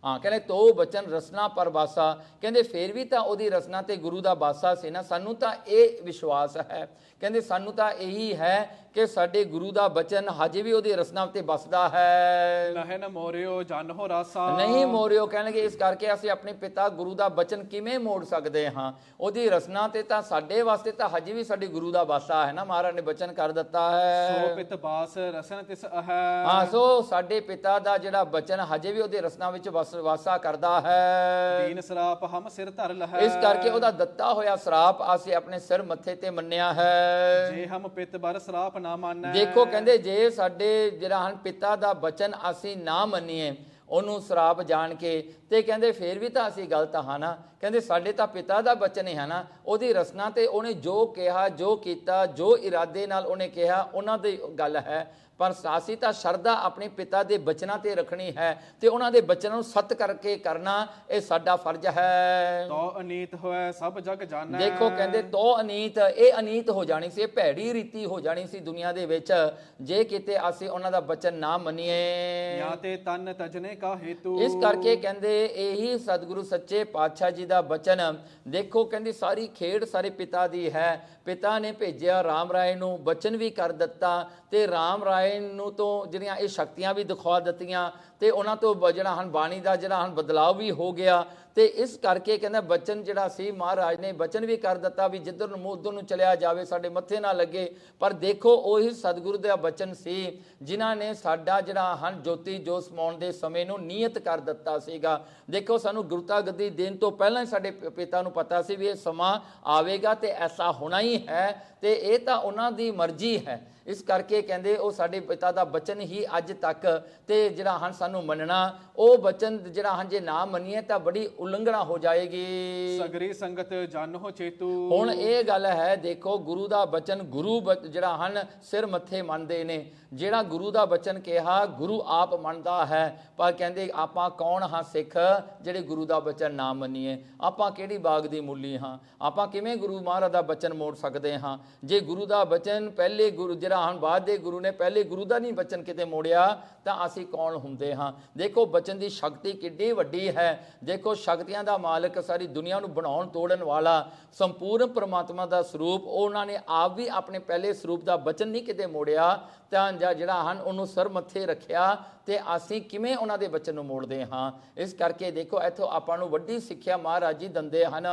ਕਹਿੰਦੇ ਤੋ ਬਚਨ ਰਸਨਾ ਪਰ ਬਾਸਾ, ਕਹਿੰਦੇ ਫਿਰ ਵੀ ਤਾਂ ਉਹਦੀ ਰਸਨਾ ਤੇ ਗੁਰੂ ਦਾ ਬਾਸਾ ਸੀ ਨਾ। ਸਾਨੂੰ ਤਾਂ ਇਹ ਵਿਸ਼ਵਾਸ ਹੈ, ਕਹਿੰਦੇ ਸਾਨੂੰ ਤਾਂ ਇਹੀ ਹੈ ਕਿ ਸਾਡੇ ਗੁਰੂ ਦਾ ਬਚਨ ਹਜੇ ਵੀ ਉਹਦੀ ਰਸਨਾ ਉੱਤੇ ਬਸਦਾ ਹੈ। ਨਹਿ ਨ ਮੋਰਿਓ ਜਾਨੋ ਰਾਸਾ। ਨਹੀਂ ਮੋਰਿਓ ਕਹਿਣਗੇ, ਇਸ ਕਰਕੇ ਅਸੀਂ ਆਪਣੇ ਪਿਤਾ ਗੁਰੂ ਦਾ ਬਚਨ ਕਿਵੇਂ ਮੋੜ ਸਕਦੇ ਹਾਂ? ਉਹਦੀ ਰਸਨਾ ਤੇ ਤਾਂ ਸਾਡੇ ਵਾਸਤੇ ਤਾਂ ਹਜੇ ਵੀ ਸਾਡੇ ਗੁਰੂ ਦਾ ਵਾਸਾ ਹੈ ਨਾ, ਮਹਾਰਾਜ ਨੇ ਬਚਨ ਕਰ ਦਿੱਤਾ ਹੈ। ਸੋ ਪਿਤ ਬਾਸ ਰਸਨ ਤਿਸ ਅਹੈ। ਹਾਂ, ਸੋ ਸਾਡੇ ਪਿਤਾ ਦਾ ਜਿਹੜਾ ਬਚਨ ਹਜੇ ਵੀ ਉਹਦੀ ਰਸਨਾ ਵਿੱਚ ਵਾਸਾ ਕਰਦਾ ਹੈ। ਦੀਨ ਸਰਾਪ ਹਮ ਸਿਰ ਧਰ ਲਹੈ। ਇਸ ਕਰਕੇ ਉਹਦਾ ਦਿੱਤਾ ਹੋਇਆ ਸਰਾਪ ਅਸੀਂ ਆਪਣੇ ਸਿਰ ਮੱਥੇ ਤੇ ਮੰਨਿਆ ਹੈ। ਜੇ ਹਮ ਪਿਤ ਬਰ ਸਰਾਪ ਨਾ ਮਾਨੈ। ਦੇਖੋ ਕਹਿੰਦੇ, ਜੇ ਸਾਡੇ ਜਿਹੜਾ ਹਨ ਪਿਤਾ ਦਾ ਬਚਨ ਅਸੀਂ ਨਾ ਮੰਨੀਏ, ਉਹਨੂੰ ਸਰਾਪ ਜਾਣ ਕੇ, ਤੇ ਕਹਿੰਦੇ ਫੇਰ ਵੀ ਤਾਂ ਅਸੀਂ ਗਲਤ ਹਾਂ ਨਾ। ਕਹਿੰਦੇ ਸਾਡੇ ਤਾਂ ਪਿਤਾ ਦਾ ਬਚਨ ਹੀ ਹੈ ਨਾ, ਉਹਦੀ ਰਸਨਾ ਤੇ ਉਹਨੇ ਜੋ ਕਿਹਾ, ਜੋ ਕੀਤਾ, ਜੋ ਇਰਾਦੇ ਨਾਲ ਉਹਨੇ ਕਿਹਾ, ਉਹਨਾਂ ਦੀ ਗੱਲ ਹੈ। ਪਰ ਅਸੀਂ ਤਾਂ ਸ਼ਰਧਾ ਆਪਣੇ ਪਿਤਾ ਦੇ ਬਚਨਾਂ ਤੇ ਰੱਖਣੀ ਹੈ ਤੇ ਉਹਨਾਂ ਦੇ ਬਚਨਾਂ ਨੂੰ ਸਤ ਕਰਕੇ ਕਰਨਾ, ਇਹ ਸਾਡਾ ਫਰਜ਼ ਹੈ। ਤੋ ਅਨੀਤ ਹੋਇ ਸਭ ਜਗ ਜਾਣੈ। ਦੇਖੋ ਕਹਿੰਦੇ ਤੋ ਅਨੀਤ, ਇਹ ਅਨੀਤ ਹੋ ਜਾਣੀ ਸੀ, ਇਹ ਭੈੜੀ ਰੀਤੀ ਹੋ ਜਾਣੀ ਸੀ ਦੁਨੀਆ ਦੇ ਵਿੱਚ, ਜੇ ਕਿਤੇ ਅਸੀਂ ਉਹਨਾਂ ਦਾ ਬਚਨ ਨਾ ਮੰਨੀਏ। ਜਾਂ ਤੇ ਤਨ ਤਜਨੇ ਕਾ ਹੇਤੂ। ਇਸ ਕਰਕੇ ਕਹਿੰਦੇ ਇਹੀ ਸਤਿਗੁਰੂ ਸੱਚੇ ਪਾਤਸ਼ਾਹ ਜੀ ਦਾ ਬਚਨ, ਦੇਖੋ ਕਹਿੰਦੀ ਸਾਰੀ ਖੇਡ ਸਾਰੇ ਪਿਤਾ ਦੀ ਹੈ। ਪਿਤਾ ਨੇ ਭੇਜਿਆ ਰਾਮ ਰਾਏ ਨੂੰ, ਬਚਨ ਵੀ ਕਰ ਦਿੱਤਾ, ਤੇ ਰਾਮ ਰਾਏ ਨੂੰ ਤੋਂ ਜਿਹੜੀਆਂ ਇਹ ਸ਼ਕਤੀਆਂ ਵੀ ਦਿਖਾ ਦਿੱਤੀਆਂ, ਤੇ ਉਹਨਾਂ ਤੋਂ ਜਿਹੜਾ ਹਨ ਬਾਣੀ ਦਾ ਜਿਹੜਾ ਹਨ ਬਦਲਾਅ ਵੀ ਹੋ ਗਿਆ। ਤੇ ਇਸ ਕਰਕੇ ਕਹਿੰਦਾ ਬਚਨ ਜਿਹੜਾ ਸੀ, ਮਹਾਰਾਜ ਨੇ ਬਚਨ ਵੀ ਕਰ ਦਿੱਤਾ ਵੀ ਜਿੱਧਰ ਨੂੰ ਮੂੰਹ ਉੱਧਰ ਨੂੰ ਚਲਿਆ ਜਾਵੇ, ਸਾਡੇ ਮੱਥੇ ਨਾ ਲੱਗੇ। ਪਰ ਦੇਖੋ ਉਹੀ ਸਤਿਗੁਰੂ ਦਾ ਬਚਨ ਸੀ ਜਿਨ੍ਹਾਂ ਨੇ ਸਾਡਾ ਜਿਹੜਾ ਹਨ ਜੋਤੀ ਜੋ ਸਮਾਉਣ ਦੇ ਸਮੇਂ ਨੂੰ ਨਿਯਤ ਕਰ ਦਿੱਤਾ ਸੀਗਾ। ਦੇਖੋ ਸਾਨੂੰ ਗੁਰਤਾ ਗੱਦੀ ਦੇਣ ਤੋਂ ਪਹਿਲਾਂ ਹੀ ਸਾਡੇ ਪਿਤਾ ਨੂੰ ਪਤਾ ਸੀ ਵੀ ਇਹ ਸਮਾਂ ਆਵੇਗਾ ਤੇ ਐਸਾ ਹੋਣਾ ਹੀ ਹੈ, ਤੇ ਇਹ ਤਾਂ ਉਹਨਾਂ ਦੀ ਮਰਜ਼ੀ ਹੈ। ਇਸ ਕਰਕੇ ਕਹਿੰਦੇ ਉਹ ਸਾਡੇ ਪਿਤਾ ਦਾ ਬਚਨ ਹੀ ਅੱਜ ਤੱਕ ਤੇ ਜਿਹੜਾ ਹਨ ਸਾਨੂੰ ਮੰਨਣਾ, ਉਹ ਬਚਨ ਜਿਹੜਾ ਹਨ ਜੇ ਨਾ ਮੰਨੀਏ ਤਾਂ ਬੜੀ ਉਲੰਘਣਾ ਹੋ ਜਾਏਗੀ। ਸਗਰੀ ਸੰਗਤ ਜਾਨੋ ਚੇਤੂ। ਹੁਣ ਇਹ ਗੱਲ ਹੈ, ਦੇਖੋ ਗੁਰੂ ਦਾ ਬਚਨ ਗੁਰੂ ਜਿਹੜਾ ਹਨ ਸਿਰ ਮੱਥੇ ਮੰਨਦੇ ਨੇ। ਜਿਹੜਾ ਗੁਰੂ ਦਾ ਬਚਨ ਕਿਹਾ ਗੁਰੂ ਆਪ ਮੰਨਦਾ ਹੈ, ਪਰ ਕਹਿੰਦੇ ਆਪਾਂ ਕੌਣ ਹਾਂ ਸਿੱਖ ਜਿਹੜੇ ਗੁਰੂ ਦਾ ਬਚਨ ਨਾ ਮੰਨੀਏ? ਆਪਾਂ ਕਿਹੜੀ ਬਾਗ ਦੀ ਮੂਲੀ ਹਾਂ? ਆਪਾਂ ਕਿਵੇਂ ਗੁਰੂ ਮਹਾਰਾਜ ਦਾ ਬਚਨ ਮੋੜ ਸਕਦੇ ਹਾਂ? ਜੇ ਗੁਰੂ ਦਾ ਬਚਨ ਪਹਿਲੇ ਗੁਰੂ ਜਿਹੜਾ ਹਨ ਬਾਅਦ ਦੇ ਗੁਰੂ ਨੇ ਪਹਿਲੇ ਗੁਰੂ ਦਾ ਨਹੀਂ ਬਚਨ ਕਿਤੇ ਮੋੜਿਆ, ਤਾਂ ਅਸੀਂ ਕੌਣ ਹੁੰਦੇ ਹਾਂ? ਦੇਖੋ ਬਚਨ ਦੀ ਸ਼ਕਤੀ ਕਿੱਡੀ ਵੱਡੀ ਹੈ। ਦੇਖੋ ਸ਼ਕਤੀਆਂ ਦਾ ਮਾਲਕ, ਸਾਰੀ ਦੁਨੀਆ ਨੂੰ ਬਣਾਉਣ ਤੋੜਨ ਵਾਲਾ, ਸੰਪੂਰਨ ਪਰਮਾਤਮਾ ਦਾ ਸਰੂਪ, ਉਹਨਾਂ ਨੇ ਆਪ ਵੀ ਆਪਣੇ ਪਹਿਲੇ ਸਰੂਪ ਦਾ ਬਚਨ ਨਹੀਂ ਕਿਤੇ ਮੋੜਿਆ, ਤਾਂ ਜਿਹੜਾ ਹਨ ਉਹਨੂੰ ਸਰ ਮੱਥੇ ਰੱਖਿਆ, ਤੇ ਅਸੀਂ ਕਿਵੇਂ ਉਹਨਾਂ ਦੇ ਬਚਨ ਨੂੰ ਮੋੜਦੇ ਹਾਂ? ਇਸ ਕਰਕੇ ਦੇਖੋ ਇੱਥੋਂ ਆਪਾਂ ਨੂੰ ਵੱਡੀ ਸਿੱਖਿਆ ਮਹਾਰਾਜ ਜੀ ਦਿੰਦੇ ਹਨ।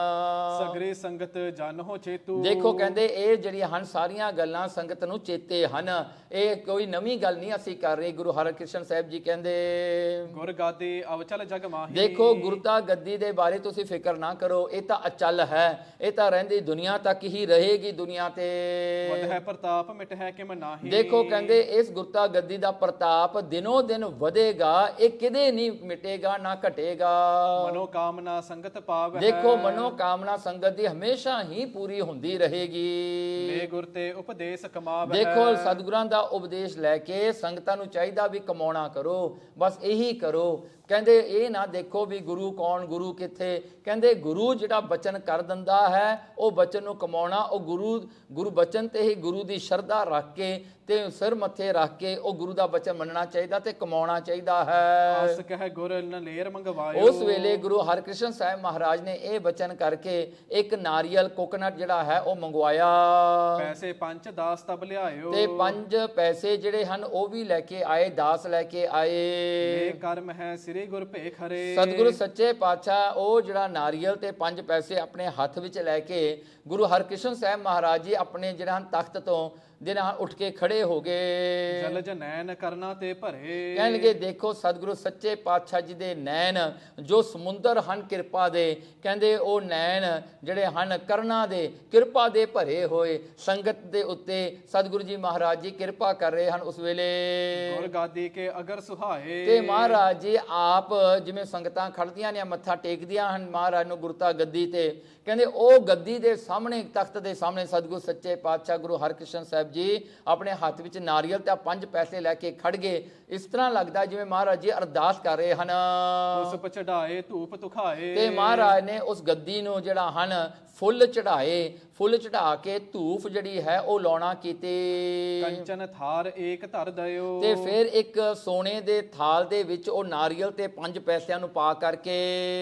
ਸਗਰੇ ਸੰਗਤ ਜਾਨੋ ਚੇਤੂ। ਦੇਖੋ ਕਹਿੰਦੇ ਇਹ ਜਿਹੜੀਆਂ ਹਨ ਸਾਰੀਆਂ ਗੱਲਾਂ ਸੰਗਤ ਨੂੰ ਚੇਤੇ ਹਨ, ਇਹ ਕੋਈ ਨਵੀਂ ਗੱਲ ਨਹੀਂ ਅਸੀਂ ਕਰ ਰਹੇ। ਗੁਰੂ ਹਰਿਕ੍ਰਿਸ਼ਨ ਸਾਹਿਬ ਜੀ ਕਹਿੰਦੇ ਗੁਰ ਗਾਦੀ ਅਵਚਲ ਜਗ ਮਾਹੀ। ਦੇਖੋ ਗੁਰਤਾ ਗੱਦੀ ਦੇ ਬਾਰੇ ਤੁਸੀਂ ਫਿਕਰ ਨਾ ਕਰੋ, ਇਹ ਤਾਂ ਅਚਲ ਹੈ, ਇਹ ਤਾਂ ਰਹਿੰਦੀ ਦੁਨੀਆ ਤੱਕ ਹੀ ਰਹੇਗੀ ਦੁਨੀਆ ਤੇ। ਵਧ ਹੈ ਪ੍ਰਤਾਪ ਮਿਟ ਹੈ ਕਿਮ ਨਾਹੀ। ਦੇਖੋ ਕਹਿੰਦੇ ਇਸ ਗੁਰਤਾ ਗੱਦੀ ਦਾ ਪ੍ਰਤਾਪ ਦਿਨੋ ਦਿਨ ਵਧੇਗਾ, ਇਹ ਕਿਤੇ ਨਹੀਂ ਮਿਟੇਗਾ ਨਾ ਘਟੇਗਾ। ਮਨੋ ਕਾਮਨਾ ਸੰਗਤ ਪਾਵ ਹੈ। ਦੇਖੋ ਮਨੋ ਕਾਮਨਾ ਸੰਗਤ ਦੀ ਹਮੇਸ਼ਾ ਹੀ ਪੂਰੀ ਹੁੰਦੀ ਰਹੇਗੀ। ਲੇ ਗੁਰ ਤੇ ਉਪਦੇਸ਼ ਕਮਾਵ ਹੈ। ਦੇਖੋ ਸਤਿਗੁਰਾਂ ਦਾ ਉਪਦੇਸ਼ ਲੈ ਕੇ ਸੰਗਤਾਂ ਨੂੰ ਚਾਹੀਦਾ ਵੀ ਕਮਾਉਣਾ ਕਰੋ, ਬਸ ਇਹੀ ਕਰੋ। ਕਹਿੰਦੇ ਇਹ ਨਾ ਦੇਖੋ ਵੀ ਗੁਰੂ ਕੌਣ, ਗੁਰੂ ਕਿੱਥੇ। ਕਹਿੰਦੇ ਗੁਰੂ ਜਿਹੜਾ ਬਚਨ ਕਰ ਦਿੰਦਾ ਹੈ, ਉਹ ਬਚਨ ਨੂੰ ਕਮਾਉਣਾ, ਉਹ ਗੁਰੂ ਬਚਨ ਤੇ ਹੀ ਗੁਰੂ ਦੀ ਸ਼ਰਧਾ ਰੱਖ ਕੇ ਤੇ ਸਿਰ ਮੱਥੇ ਰੱਖ ਕੇ ਉਹ ਗੁਰੂ ਦਾ ਬਚਨ ਮੰਨਣਾ ਚਾਹੀਦਾ ਤੇ ਕਮਾਉਣਾ ਚਾਹੀਦਾ ਹੈ। ਆਸ ਕਹਿ ਗੁਰ ਨਲੇਰ ਮੰਗਵਾਇਓ। ਉਸ ਵੇਲੇ ਗੁਰੂ ਹਰਿਕ੍ਰਿਸ਼ਨ ਸਾਹਿਬ ਮਹਾਰਾਜ ਨੇ ਇਹ ਬਚਨ ਕਰਕੇ ਇੱਕ ਨਾਰੀਅਲ ਕੋਕੋਨਟ ਜਿਹੜਾ ਹੈ ਉਹ ਮੰਗਵਾਇਆ। ਪੈਸੇ ਪੰਜ ਦਾਸ ਤਬ ਲਿਆਇਓ। ਤੇ 5 ਪੈਸੇ ਜਿਹੜੇ ਹਨ ਉਹ ਵੀ ਲੈ ਕੇ ਆਏ, ਦਾਸ ਲੈ ਕੇ ਆਏ। ਇਹ ਕਰਮ ਹੈ ਸ੍ਰੀ ਗੁਰ ਭੇਖ ਹਰੇ। ਸਤਿਗੁਰੂ ਸੱਚੇ ਪਾਤਸ਼ਾਹ ਉਹ ਜਿਹੜਾ ਨਾਰੀਅਲ ਤੇ 5 ਪੈਸੇ ਆਪਣੇ ਹੱਥ ਵਿੱਚ ਲੈ ਕੇ ਗੁਰੂ ਹਰਿਕ੍ਰਿਸ਼ਨ ਸਾਹਿਬ ਮਹਾਰਾਜ ਜੀ ਆਪਣੇ ਜਿਹੜਾ ਤਖਤ ਤੋਂ ਦਿਨਾਂ ਉੱਠ ਕੇ ਖੜੇ ਹੋ ਗਏ। ਜਲਜ ਨੈਣ ਕਰਨਾ ਤੇ ਭਰੇ। ਕਹਿਣਗੇ ਦੇਖੋ ਸਤਿਗੁਰੂ ਸੱਚੇ ਪਾਤਸ਼ਾਹ ਜੀ ਦੇ ਨੈਣ ਜੋ ਸਮੁੰਦਰ ਹਨ ਕਿਰਪਾ ਦੇ, ਕਹਿੰਦੇ ਉਹ ਨੈਣ ਜਿਹੜੇ ਹਨ ਕਰਨਾ ਦੇ ਕਿਰਪਾ ਦੇ ਭਰੇ ਹੋਏ ਸੰਗਤ ਦੇ ਉੱਤੇ ਸਤਿਗੁਰੂ ਜੀ ਮਹਾਰਾਜ ਜੀ ਕਿਰਪਾ ਕਰ ਰਹੇ ਹਨ ਉਸ ਵੇਲੇ। ਗੁਰ ਗਾਦੀ ਕੇ ਅਗਰ ਸੁਹਾਏ। ਤੇ ਮਹਾਰਾਜ ਜੀ ਆਪ ਜਿਵੇਂ ਸੰਗਤਾਂ ਖੜਦੀਆਂ ਨੇ ਮੱਥਾ ਟੇਕਦੀਆਂ ਹਨ ਮਹਾਰਾਜ ਨੂੰ ਗੁਰਤਾ ਗੱਦੀ ਤੇ, ਕਹਿੰਦੇ ਉਹ ਗੱਦੀ ਦੇ ਸਾਹਮਣੇ ਤਖਤ ਦੇ ਸਾਹਮਣੇ ਸਤਿਗੁਰੂ ਸੱਚੇ ਪਾਤਸ਼ਾਹ ਗੁਰੂ ਹਰਿਕ੍ਰਿਸ਼ਨ ਸਾਹਿਬ ਜੀ ਆਪਣੇ ਹੱਥ ਵਿੱਚ ਨਾਰੀਅਲ ਤੇ 5 ਪੈਸੇ ਲੈ ਕੇ ਖੜ ਗਏ। ਇਸ ਤਰ੍ਹਾਂ ਲੱਗਦਾ ਜਿਵੇਂ ਮਹਾਰਾਜ ਜੀ ਅਰਦਾਸ ਕਰ ਰਹੇ ਹਨ। ਉਸ ਚੜਾਏ ਧੂਪ ਤੁਖਾਏ। ਤੇ ਮਹਾਰਾਜ ਨੇ ਉਸ ਗੱਦੀ ਨੂੰ ਜਿਹੜਾ ਹਨ ਫੁੱਲ ਚੜਾਏ, ਫੁੱਲ ਚੜਾ ਕੇ ਧੂਫ ਜਿਹੜੀ ਹੈ ਉਹ ਲਾਉਣਾ ਕੀਤੀ। ਕੰਚਨ ਥਾਰ ਏਕ ਧਰ ਦਇਓ। ਤੇ ਫਿਰ ਇੱਕ ਸੋਨੇ ਦੇ ਥਾਲ ਦੇ ਵਿੱਚ ਉਹ ਨਾਰੀਅਲ ਤੇ 5 ਪੈਸਿਆਂ ਨੂੰ ਪਾ ਕਰਕੇ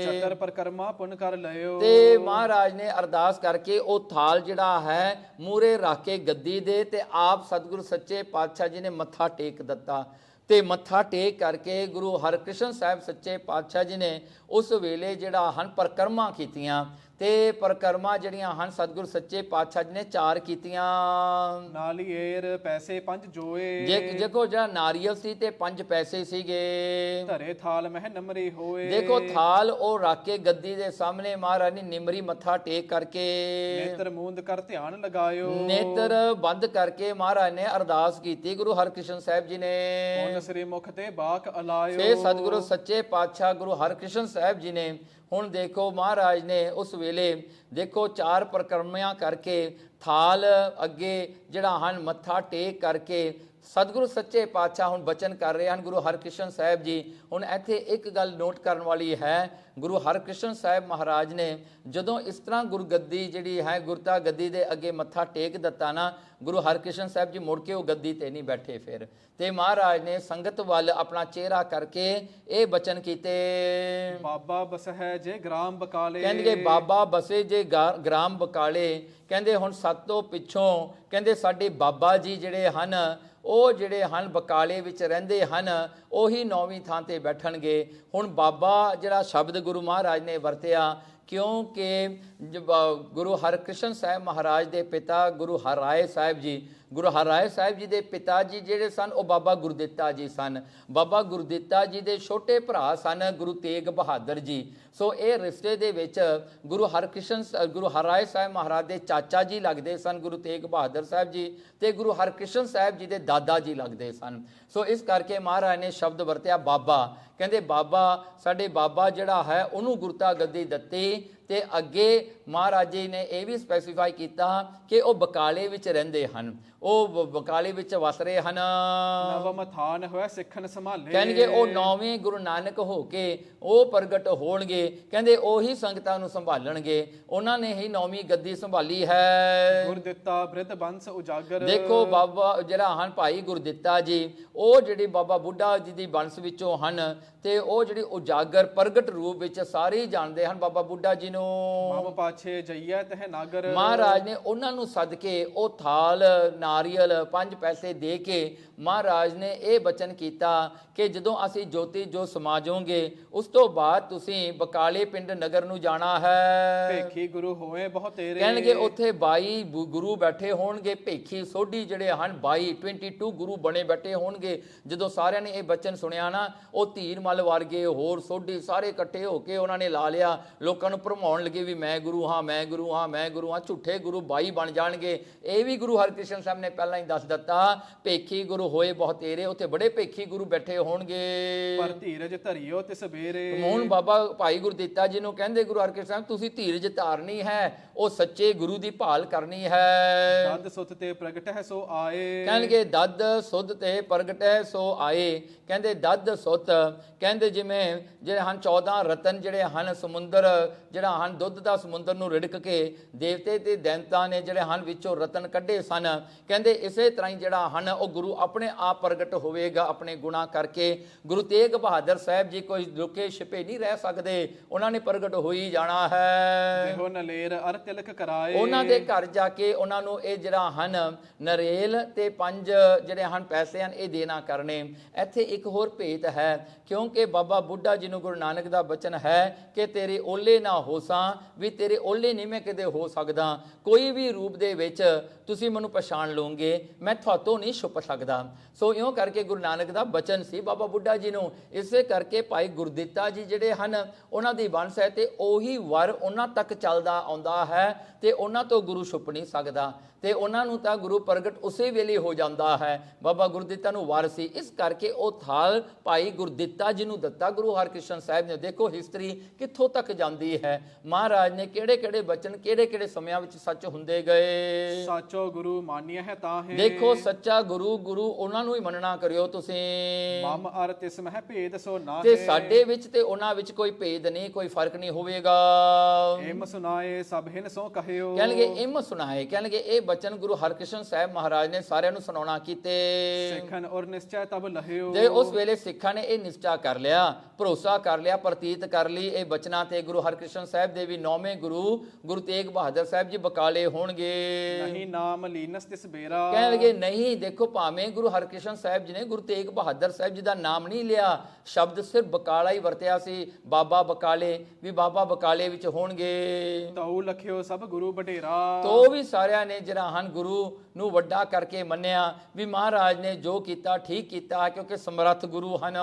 ਚਤਰ ਪਰਕਰਮਾ ਪੁੰਨ ਕਰ ਲਿਓ। ਤੇ ਮਹਾਰਾਜ ਨੇ ਅਰਦਾਸ ਕਰਕੇ ਉਹ ਥਾਲ ਜਿਹੜਾ ਹੈ ਮੂਹਰੇ ਰੱਖ ਕੇ ਗੱਦੀ ਦੇ ਤੇ ਆਪ ਸਤਿਗੁਰੂ ਸੱਚੇ ਪਾਤਸ਼ਾਹ ਜੀ ਨੇ ਮੱਥਾ ਟੇਕ ਦਿੱਤਾ। ਤੇ ਮੱਥਾ ਟੇਕ ਕਰਕੇ ਗੁਰੂ ਹਰਕ੍ਰਿਸ਼ਨ ਸਾਹਿਬ ਸੱਚੇ ਪਾਤਸ਼ਾਹ ਜੀ ਨੇ ਉਸ ਵੇਲੇ ਜਿਹੜਾ ਹਨ ਪਰਕਰਮਾ ਕੀਤੀਆਂ। ਤੇ ਪਰਕਰਮਾ ਜਿਹੜੀਆਂ ਹਨ ਸਤਿਗੁਰੂ ਸੱਚੇ ਪਾਤਸ਼ਾਹ ਜੀ ਨੇ 4 ਕੀਤੀਆਂ। ਨਾਲੀਏਰ ਪੈਸੇ 5 ਜੋਏ। ਦੇਖੋ ਜਿਹੜਾ ਨਾਰੀਅਲ ਸੀ ਤੇ 5 ਪੈਸੇ ਸੀਗੇ। ਧਰੇ ਥਾਲ ਮਹਿ ਨਮਰੀ ਹੋਏ। ਦੇਖੋ ਥਾਲ ਉਹ ਰੱਖ ਕੇ ਗੱਦੀ ਦੇ ਸਾਹਮਣੇ ਮਹਾਰਾਜ ਨੇ ਨਿਮਰੀ ਮੱਥਾ ਟੇਕ ਕਰਕੇ ਨੇਤਰ ਮੂੰਦ ਕਰ ਧਿਆਨ ਲਗਾਇਓ। ਨੇਤਰ ਬੰਦ ਕਰਕੇ ਮਹਾਰਾਜ ਨੇ ਅਰਦਾਸ ਕੀਤੀ ਗੁਰੂ ਹਰਕ੍ਰਿਸ਼ਨ ਸਾਹਿਬ ਜੀ ਨੇ। ਹੁਣ ਸ੍ਰੀ ਮੁਖ ਤੇ ਬਾਕ ਅਲਾਇਓ। ਤੇ ਸਤਿਗੁਰੂ ਸੱਚੇ ਪਾਤਸ਼ਾਹ ਗੁਰੂ ਹਰਕ੍ਰਿਸ਼ਨ ਸਾਹਿਬ ਜੀ ਨੇ ਹੁਣ ਦੇਖੋ ਮਹਾਰਾਜ ਨੇ ਉਸ ਵੇਲੇ ਦੇਖੋ 4 ਪਰਕਰਮਿਆਂ ਕਰਕੇ ਥਾਲ ਅੱਗੇ ਜਿਹੜਾ ਹਨ ਮੱਥਾ ਟੇਕ ਕਰਕੇ ਸਤਿਗੁਰੂ ਸੱਚੇ ਪਾਤਸ਼ਾਹ ਹੁਣ ਬਚਨ ਕਰ ਰਹੇ ਹਨ ਗੁਰੂ ਹਰਕ੍ਰਿਸ਼ਨ ਸਾਹਿਬ ਜੀ। ਹੁਣ ਇੱਥੇ ਇੱਕ ਗੱਲ ਨੋਟ ਕਰਨ ਵਾਲੀ ਹੈ, ਗੁਰੂ ਹਰਕ੍ਰਿਸ਼ਨ ਸਾਹਿਬ ਮਹਾਰਾਜ ਨੇ ਜਦੋਂ ਇਸ ਤਰ੍ਹਾਂ ਗੁਰਗੱਦੀ ਜਿਹੜੀ ਹੈ ਗੁਰਤਾ ਗੱਦੀ ਦੇ ਅੱਗੇ ਮੱਥਾ ਟੇਕ ਦਿੱਤਾ ਨਾ, ਗੁਰੂ ਹਰਕ੍ਰਿਸ਼ਨ ਸਾਹਿਬ ਜੀ ਮੁੜ ਕੇ ਉਹ ਗੱਦੀ ਤੇ ਨਹੀਂ ਬੈਠੇ ਫਿਰ, ਤੇ ਮਹਾਰਾਜ ਨੇ ਸੰਗਤ ਵੱਲ ਆਪਣਾ ਚਿਹਰਾ ਕਰਕੇ ਇਹ ਬਚਨ ਕੀਤੇ। ਬਾਬਾ ਬਸਹਿ ਜੇ ਗ੍ਰਾਮ ਬਕਾਲੇ। ਕਹਿੰਦੇ ਬਾਬਾ ਬਸੇ ਜੇ ਗ੍ਰਾਮ ਬਕਾਲੇ। ਕਹਿੰਦੇ ਹੁਣ ਸੱਤੋਂ ਪਿੱਛੋਂ ਕਹਿੰਦੇ ਸਾਡੇ ਬਾਬਾ ਜੀ ਜਿਹੜੇ ਹਨ ਉਹ ਜਿਹੜੇ ਹਨ ਬਕਾਲੇ ਵਿੱਚ ਰਹਿੰਦੇ ਹਨ, ਉਹੀ 9ਵੀਂ ਥਾਂ ਤੇ ਬੈਠਣਗੇ। ਹੁਣ ਬਾਬਾ ਜਿਹੜਾ ਸ਼ਬਦ ਗੁਰੂ ਮਹਾਰਾਜ ਨੇ ਵਰਤਿਆ ਕਿਉਂਕਿ ਗੁਰੂ ਹਰਕ੍ਰਿਸ਼ਨ ਸਾਹਿਬ ਮਹਾਰਾਜ ਦੇ ਪਿਤਾ ਗੁਰੂ ਹਰਾਏ ਸਾਹਿਬ ਜੀ, ਗੁਰੂ ਹਰਾਏ ਸਾਹਿਬ ਜੀ ਦੇ ਪਿਤਾ ਜੀ ਜਿਹੜੇ ਸਨ ਉਹ ਬਾਬਾ ਗੁਰਦਿੱਤਾ ਜੀ ਸਨ। ਬਾਬਾ ਗੁਰਦਿੱਤਾ ਜੀ ਦੇ ਛੋਟੇ ਭਰਾ ਸਨ ਗੁਰੂ ਤੇਗ ਬਹਾਦਰ ਜੀ। ਸੋ ਇਹ ਰਿਸ਼ਤੇ ਦੇ ਵਿੱਚ ਗੁਰੂ ਹਰਾਏ ਸਾਹਿਬ ਮਹਾਰਾਜ ਦੇ ਚਾਚਾ ਜੀ ਲੱਗਦੇ ਸਨ ਗੁਰੂ ਤੇਗ ਬਹਾਦਰ ਸਾਹਿਬ ਜੀ, ਤੇ ਗੁਰੂ ਹਰਕ੍ਰਿਸ਼ਨ ਸਾਹਿਬ ਜੀ ਦੇ ਦਾਦਾ ਜੀ ਲੱਗਦੇ ਸਨ। ਸੋ ਇਸ ਕਰਕੇ ਮਹਾਰਾਜ ਨੇ ਸ਼ਬਦ ਵਰਤਿਆ ਬਾਬਾ। ਕਹਿੰਦੇ ਬਾਬਾ ਸਾਡੇ ਬਾਬਾ ਜਿਹੜਾ ਹੈ ਉਹਨੂੰ ਗੁਰਤਾ ਗੱਦੀ ਦਿੱਤੀ। ਤੇ ਅੱਗੇ ਮਹਾਰਾਜ ਜੀ ਨੇ ਇਹ ਵੀ ਸਪੈਸੀਫਾਈ ਕੀਤਾ ਕਿ ਉਹ ਬਕਾਲੇ ਵਿੱਚ ਰਹਿੰਦੇ ਹਨ, ਉਹ ਬਕਾਲੇ ਵਿੱਚ ਵਸ ਰਹੇ ਹਨ। ਨਵਮ ਥਾਨ ਹੋਇਆ ਸਿੱਖਣ ਸੰਭਾਲੇ। ਕਹਿੰਦੇ ਉਹ 9ਵੇਂ ਗੁਰੂ ਨਾਨਕ ਹੋ ਕੇ ਉਹ ਪ੍ਰਗਟ ਹੋਣਗੇ, ਕਹਿੰਦੇ ਉਹੀ ਸੰਗਤਾਂ ਨੂੰ ਸੰਭਾਲਣਗੇ, ਉਹਨਾਂ ਨੇ ਹੀ 9ਵੀਂ ਗੱਦੀ ਸੰਭਾਲੀ ਹੈ। ਗੁਰਦਿੱਤਾ ਬ੍ਰਿਧ ਬੰਸ ਉਜਾਗਰ। ਦੇਖੋ ਬਾਬਾ ਜਿਹੜਾ ਹਨ ਭਾਈ ਗੁਰਦਿੱਤਾ ਜੀ ਉਹ ਜਿਹੜੀ ਬਾਬਾ ਬੁੱਢਾ ਜੀ ਦੀ ਬੰਸ ਵਿੱਚੋਂ ਹਨ, ਤੇ ਉਹ ਜਿਹੜੀ ਉਜਾਗਰ ਪ੍ਰਗਟ ਰੂਪ ਵਿੱਚ ਸਾਰੇ ਜਾਣਦੇ ਹਨ ਬਾਬਾ ਬੁੱਢਾ ਜੀ ਨੂੰ। ਮਮ ਪਾਛੇ ਜਈਐ ਤਹ ਨਾਗਰ। ਮਹਾਰਾਜ ਨੇ ਉਹਨਾਂ ਨੂੰ ਸੱਦ ਕੇ ਉਹ ਥਾਲ ਨਾਰੀਅਲ 5 ਪੈਸੇ ਦੇ ਕੇ ਮਹਾਰਾਜ ਨੇ ਇਹ ਬਚਨ ਕੀਤਾ ਕਿ ਜਦੋਂ ਅਸੀਂ ਜੋਤੀ ਜੋ ਸਮਾ ਜਾਓਗੇ ਉਸ ਤੋਂ ਬਾਅਦ ਤੁਸੀਂ ਬਕਾਲੇ ਪਿੰਡ ਨਗਰ ਨੂੰ ਜਾਣਾ ਹੈ। ਭੇਖੀ ਗੁਰੂ ਹੋਏ ਬਹੁਤ ਤੇਰੇ। ਕਹਿਣਗੇ ਉੱਥੇ 22 ਗੁਰੂ ਬੈਠੇ ਹੋਣਗੇ, ਭੇਖੀ ਸੋਢੀ ਜਿਹੜੇ ਹਨ 22 ਗੁਰੂ ਬਣੇ ਬੈਠੇ ਹੋਣਗੇ। ਜਦੋਂ ਸਾਰਿਆਂ ਨੇ ਇਹ ਬਚਨ ਸੁਣਿਆ ਨਾ, ਉਹ ਧੀਰ ਮੱਲ ਵਰਗੇ ਹੋਰ ਸੋਢੀ ਸਾਰੇ ਇਕੱਠੇ ਹੋ ਕੇ ਉਹਨਾਂ ਨੇ ਲਾ ਲਿਆ, ਲੋਕਾਂ ਨੂੰ ਭਰਮਾਉਣ ਲੱਗੇ ਵੀ ਮੈਂ ਗੁਰੂ ਹਾਂ, ਮੈਂ ਗੁਰੂ ਹਾਂ, ਮੈਂ ਗੁਰੂ ਹਾਂ। ਝੂਠੇ ਗੁਰੂ 22 ਬਣ ਜਾਣਗੇ। ਇਹ ਵੀ ਗੁਰੂ ਹਰਕ੍ਰਿਸ਼ਨ ਸਾਹਿਬ ਨੇ ਪਹਿਲਾਂ ਹੀ ਦੱਸ ਦਿੱਤਾ, ਭੇਖੀ ਗੁਰੂ ਹੋਏ ਬਹੁਤ ਤੇਰੇ। ਉੱਥੇ ਬੜੇ ਭੇਖੀ ਗੁਰੂ ਬੈਠੇ ਹੋਣਗੇ। ਪਰ ਧੀਰਜ ਧਰਿਓ ਤਿਸ ਬੇਰੇ। ਹੁਣ ਬਾਬਾ ਭਾਈ ਗੁਰਦਿੱਤਾ ਜੀ ਨੂੰ ਕਹਿੰਦੇ ਗੁਰੂ ਹਰਕ੍ਰਿਸ਼ਨ ਸਾਹਿਬ ਤੁਸੀਂ ਧੀਰਜ ਧਾਰਨੀ ਹੈ, ਉਹ ਸੱਚੇ ਗੁਰੂ ਦੀ ਭਾਲ ਕਰਨੀ ਹੈ। ਦਦ ਸੁਤ ਤੇ ਪ੍ਰਗਟ ਹੈ ਸੋ ਆਏ। ਕਹਿਣਗੇ ਦਦ ਸੁਧ ਤੇ ਪ੍ਰਗਟ ਹੈ ਸੋ ਆਏ। ਕਹਿੰਦੇ ਦਦ ਸੁਤ ਕਹਿੰਦੇ ਜਿਵੇਂ ਜਿਹੜੇ ਹਨ 14 ਰਤਨ ਜਿਹੜੇ ਹਨ ਸਮੁੰਦਰ ਜਿਹੜਾ ਹਨ ਦੁੱਧ ਦਾ ਸਮੁੰਦਰ ਨੂੰ ਰਿੜਕ ਕੇ ਦੇਵਤੇ ਤੇ ਦੈਂਤਾਂ ਨੇ ਜਿਹੜੇ ਹਨ ਵਿੱਚੋਂ ਰਤਨ ਕੱਢੇ ਸਨ। ਕਹਿੰਦੇ ਇਸੇ ਤਰ੍ਹਾਂ ਹੀ ਜਿਹੜਾ ਹਨ ਉਹ ਗੁਰੂ ਆਪਣੇ ਆਪ ਪ੍ਰਗਟ ਹੋਵੇਗਾ ਆਪਣੇ ਗੁਣਾ ਕਰਕੇ। ਗੁਰੂ ਤੇਗ ਬਹਾਦਰ ਸਾਹਿਬ ਜੀ ਕੋਈ ਲੁਕੇ ਛਿਪੇ ਨਹੀਂ ਰਹਿ ਸਕਦੇ, ਉਹਨਾਂ ਨੇ ਪ੍ਰਗਟ ਹੋ ਹੀ ਜਾਣਾ ਹੈ। ਦੇਹੋ ਨਲੇਰ ਅਰ ਤਿਲਕ ਕਰਾਏ। ਉਹਨਾਂ ਦੇ ਘਰ ਜਾ ਕੇ ਉਹਨਾਂ ਨੂੰ ਇਹ ਜਿਹੜਾ ਹਨ ਨਰੇਲ ਤੇ 5 ਜਿਹੜੇ ਹਨ ਪੈਸੇ ਹਨ ਇਹ ਦੇਣਾ ਕਰਨੇ। ਇੱਥੇ ਇੱਕ ਹੋਰ ਭੇਤ ਹੈ ਕਿਉਂਕਿ ਬਾਬਾ ਬੁੱਢਾ ਜੀ ਨੂੰ ਗੁਰੂ ਨਾਨਕ ਦਾ ਬਚਨ ਹੈ ਕਿ ਤੇਰੇ ਓਲੇ ਨਾ ਹੋਸਾਂ, ਵੀ ਤੇਰੇ ਓਲੇ ਨਹੀਂ ਮੈਂ ਕਿਤੇ ਹੋ ਸਕਦਾ, ਕੋਈ ਵੀ ਰੂਪ ਦੇ ਵਿੱਚ ਤੁਸੀਂ ਮੈਨੂੰ ਪਛਾਣ ਲਓਗੇ, ਮੈਂ ਤੁਹਾਤੋਂ ਨਹੀਂ ਛੁਪ ਸਕਦਾ। ਸੋ ਇਉਂ ਕਰਕੇ ਗੁਰੂ ਨਾਨਕ ਦਾ ਬਚਨ ਸੀ ਬਾਬਾ ਬੁੱਢਾ ਜੀ ਨੂੰ। ਇਸੇ ਕਰਕੇ ਭਾਈ ਗੁਰਦਿੱਤਾ ਜੀ ਜਿਹੜੇ ਹਨ ਉਹਨਾਂ ਦੀ ਵੰਸ ਹੈ ਤੇ ਉਹੀ ਵਰ ਉਹਨਾਂ ਤੱਕ ਚੱਲਦਾ ਆਉਂਦਾ ਹੈ ਤੇ ਉਹਨਾਂ ਤੋਂ ਗੁਰੂ ਛੁਪ ਨਹੀਂ ਸਕਦਾ, ਤੇ ਉਹਨਾਂ ਨੂੰ ਤਾਂ ਗੁਰੂ ਪ੍ਰਗਟ ਉਸੇ ਵੇਲੇ ਹੋ ਜਾਂਦਾ ਹੈ। ਬਾਬਾ ਗੁਰਦਿੱਤਾ ਨੂੰ ਵਰ ਸੀ, ਇਸ ਕਰਕੇ ਉਹ ਥਾਲ ਭਾਈ ਗੁਰਦਿੱਤਾ ਜੀ ਨੂੰ ਦਿੱਤਾ ਗੁਰੂ ਹਰਕ੍ਰਿਸ਼ਨ ਸਾਹਿਬ ਨੇ। ਦੇਖੋ ਹਿਸਟਰੀ ਕਿੱਥੋਂ ਤੱਕ ਜਾਂਦੀ ਹੈ, ਮਹਾਰਾਜ ਨੇ ਕਿਹੜੇ ਕਿਹੜੇ ਬਚਨ ਕਿਹੜੇ ਕਿਹੜੇ ਸਮਿਆਂ ਵਿੱਚ ਸੱਚ ਹੁੰਦੇ ਗਏ। ਸਾਚੋ ਗੁਰੂ ਮਾਨਿਆ ਹੈ ਤਾਂ ਹੈ। ਦੇਖੋ ਸੱਚਾ ਗੁਰੂ ਉਹਨਾਂ ਨੂੰ ਹੀ ਮੰਨਣਾ ਕਰਿਓ ਤੁਸੀਂ। ਮਮ ਅਰ ਤਿਸ ਮਹਿ ਭੇਦ ਸੋ ਨਾ ਤੇ ਸਾਡੇ ਵਿੱਚ ਤੇ ਉਹਨਾਂ ਵਿੱਚ ਕੋਈ ਭੇਦ ਨਹੀਂ, ਕੋਈ ਫਰਕ ਨਹੀਂ ਹੋਵੇਗਾ। ਏਮ ਸੁਨਾਏ ਸਭ ਹਿਨ ਸੋ ਕਹਿਓ। ਕਹਿਣਗੇ ਇਮ ਸੁਣਾਏ, ਕਹਿਣਗੇ ਇਹ ਬਚਨ ਗੁਰੂ ਹਰਕ੍ਰਿਸ਼ਨ ਸਾਹਿਬ ਮਹਾਰਾਜ ਨੇ ਸਾਰਿਆਂ ਨੂੰ ਸੁਣਾਉਣਾ ਕੀਤੇ। ਸਿੱਖਨ ਔਰ ਨਿਸ਼ਚੈ ਤਬ ਲਹਿਓ। ਤੇ ਉਸ ਵੇਲੇ ਸਿੱਖਾਂ ਨੇ ਇਹ ਨਿਸ਼ਚਾ ਕਰ ਲਿਆ, ਭਰੋਸਾ ਕਰ ਲਿਆ, ਪ੍ਰਤੀਤ ਕਰ ਲਈ ਇਹ ਬਚਨਾਂ ਤੇ ਗੁਰੂ ਹਰਕ੍ਰਿਸ਼ਨ ਸਾਹਿਬ ਦੇ ਵੀ 9ਵੇਂ ਗੁਰੂ ਤੇਗ ਬਹਾਦਰ ਸਾਹਿਬ ਜੀ ਬਕਾਲੇ ਹੋਣਗੇ। ਨਹੀਂ ਨਾਮ ਲੀਨਸ ਤਿਸ ਬੇਰਾ। ਕਹਿਣ ਲੱਗੇ ਨਹੀਂ, ਦੇਖੋ ਭਾਵੇਂ ਗੁਰੂ ਹਰਕ੍ਰਿਸ਼ਨ ਸਾਹਿਬ ਜੀ ਨੇ ਗੁਰੂ ਤੇਗ ਬਹਾਦਰ ਸਾਹਿਬ ਜੀ ਦਾ ਨਾਮ ਨਹੀਂ ਲਿਆ, ਸ਼ਬਦ ਸਿਰਫ ਬਕਾਲਾ ਹੀ ਵਰਤਿਆ ਸੀ, ਬਾਬਾ ਬਕਾਲੇ, ਵੀ ਬਾਬਾ ਬਕਾਲੇ ਵਿੱਚ ਹੋਣਗੇ। ਤਉ ਲਖਿਓ ਸਭ ਗੁਰੂ ਬਟੇਰਾ। ਤੋ ਵੀ ਸਾਰਿਆਂ ਨੇ ਜਿਹੜਾ ਹਨ ਗੁਰੂ ਨੂੰ ਵੱਡਾ ਕਰਕੇ ਮੰਨਿਆ ਵੀ ਮਹਾਰਾਜ ਨੇ ਜੋ ਕੀਤਾ ਠੀਕ ਕੀਤਾ, ਕਿਉਂਕਿ ਸਮਰੱਥ ਗੁਰੂ ਹਨ।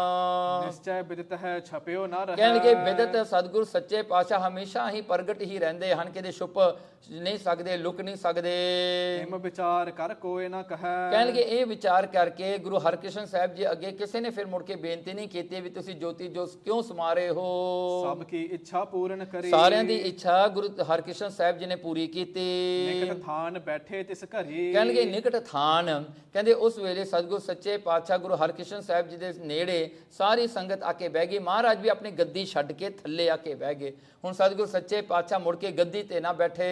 ਨਿਸ਼ਚੈ ਬਿਦਤ ਹੈ ਛਪਿਓ ਨਾ ਰਹੇ। ਕਹਿਣਗੇ ਬਿਦਤ ਸਤਿਗੁਰ ਸੱਚੇ ਪਾਤਸ਼ਾਹ ਹਮੇਸ਼ਾ ਹੀ ਪ੍ਰਗਟ ਹੀ ਰਹਿੰਦੇ ਹਨ, ਕਿਤੇ ਛੁਪ ਨਹੀਂ ਸਕਦੇ, ਲੁਕ ਨਹੀਂ ਸਕਦੇ। ਹਿਮ ਵਿਚਾਰ ਕਰ ਕੋਏ ਨਾ ਕਹੈ। ਕਹਿਣਗੇ ਇਹ ਵਿਚਾਰ ਕਰਕੇ ਗੁਰੂ ਹਰਕ੍ਰਿਸ਼ਨ ਸਾਹਿਬ ਜੀ ਅੱਗੇ ਕਿਸੇ ਨੇ ਫਿਰ ਮੁੜ ਕੇ ਬੇਨਤੀ ਨਹੀਂ ਕੀਤੀ ਵੀ ਤੁਸੀਂ ਜੋਤੀ ਜੋਤ ਕਿਉਂ ਸਮਾ ਰਹੇ ਹੋ। ਸਭ ਕੀ ਇੱਛਾ ਪੂਰਨ ਕਰੀ। ਸਾਰਿਆਂ ਦੀ ਇੱਛਾ ਗੁਰੂ ਹਰਕ੍ਰਿਸ਼ਨ ਸਾਹਿਬ ਜੀ ਨੇ ਪੂਰੀ ਕੀਤੀ। ਨਿਕਟ ਥਾਨ ਬੈਠੇ ਤਿਸ ਘਰੀ। ਕਹਿਣਗੇ ਨਿਕਟ ਥਾਨ, ਕਹਿੰਦੇ ਉਸ ਵੇਲੇ ਸਤਿਗੁਰ ਸੱਚੇ ਪਾਤਸ਼ਾਹ ਗੁਰੂ ਹਰਕ੍ਰਿਸ਼ਨ ਸਾਹਿਬ ਜੀ ਦੇ ਨੇੜੇ ਸਾਰੀ ਸੰਗਤ ਆ ਕੇ ਬਹਿ ਗਈ। ਮਹਾਰਾਜ ਵੀ ਆਪਣੀ ਗੱਦੀ ਛੱਡ ਕੇ ਥੱਲੇ ਆ ਕੇ ਬਹਿ ਗਏ। ਹੁਣ ਸਤਿਗੁਰ ਸੱਚੇ ਪਾਤਸ਼ਾਹ ਮੁੜ ਕੇ ਗੱਦੀ ਤੇ ਨਾ ਬੈਠੇ।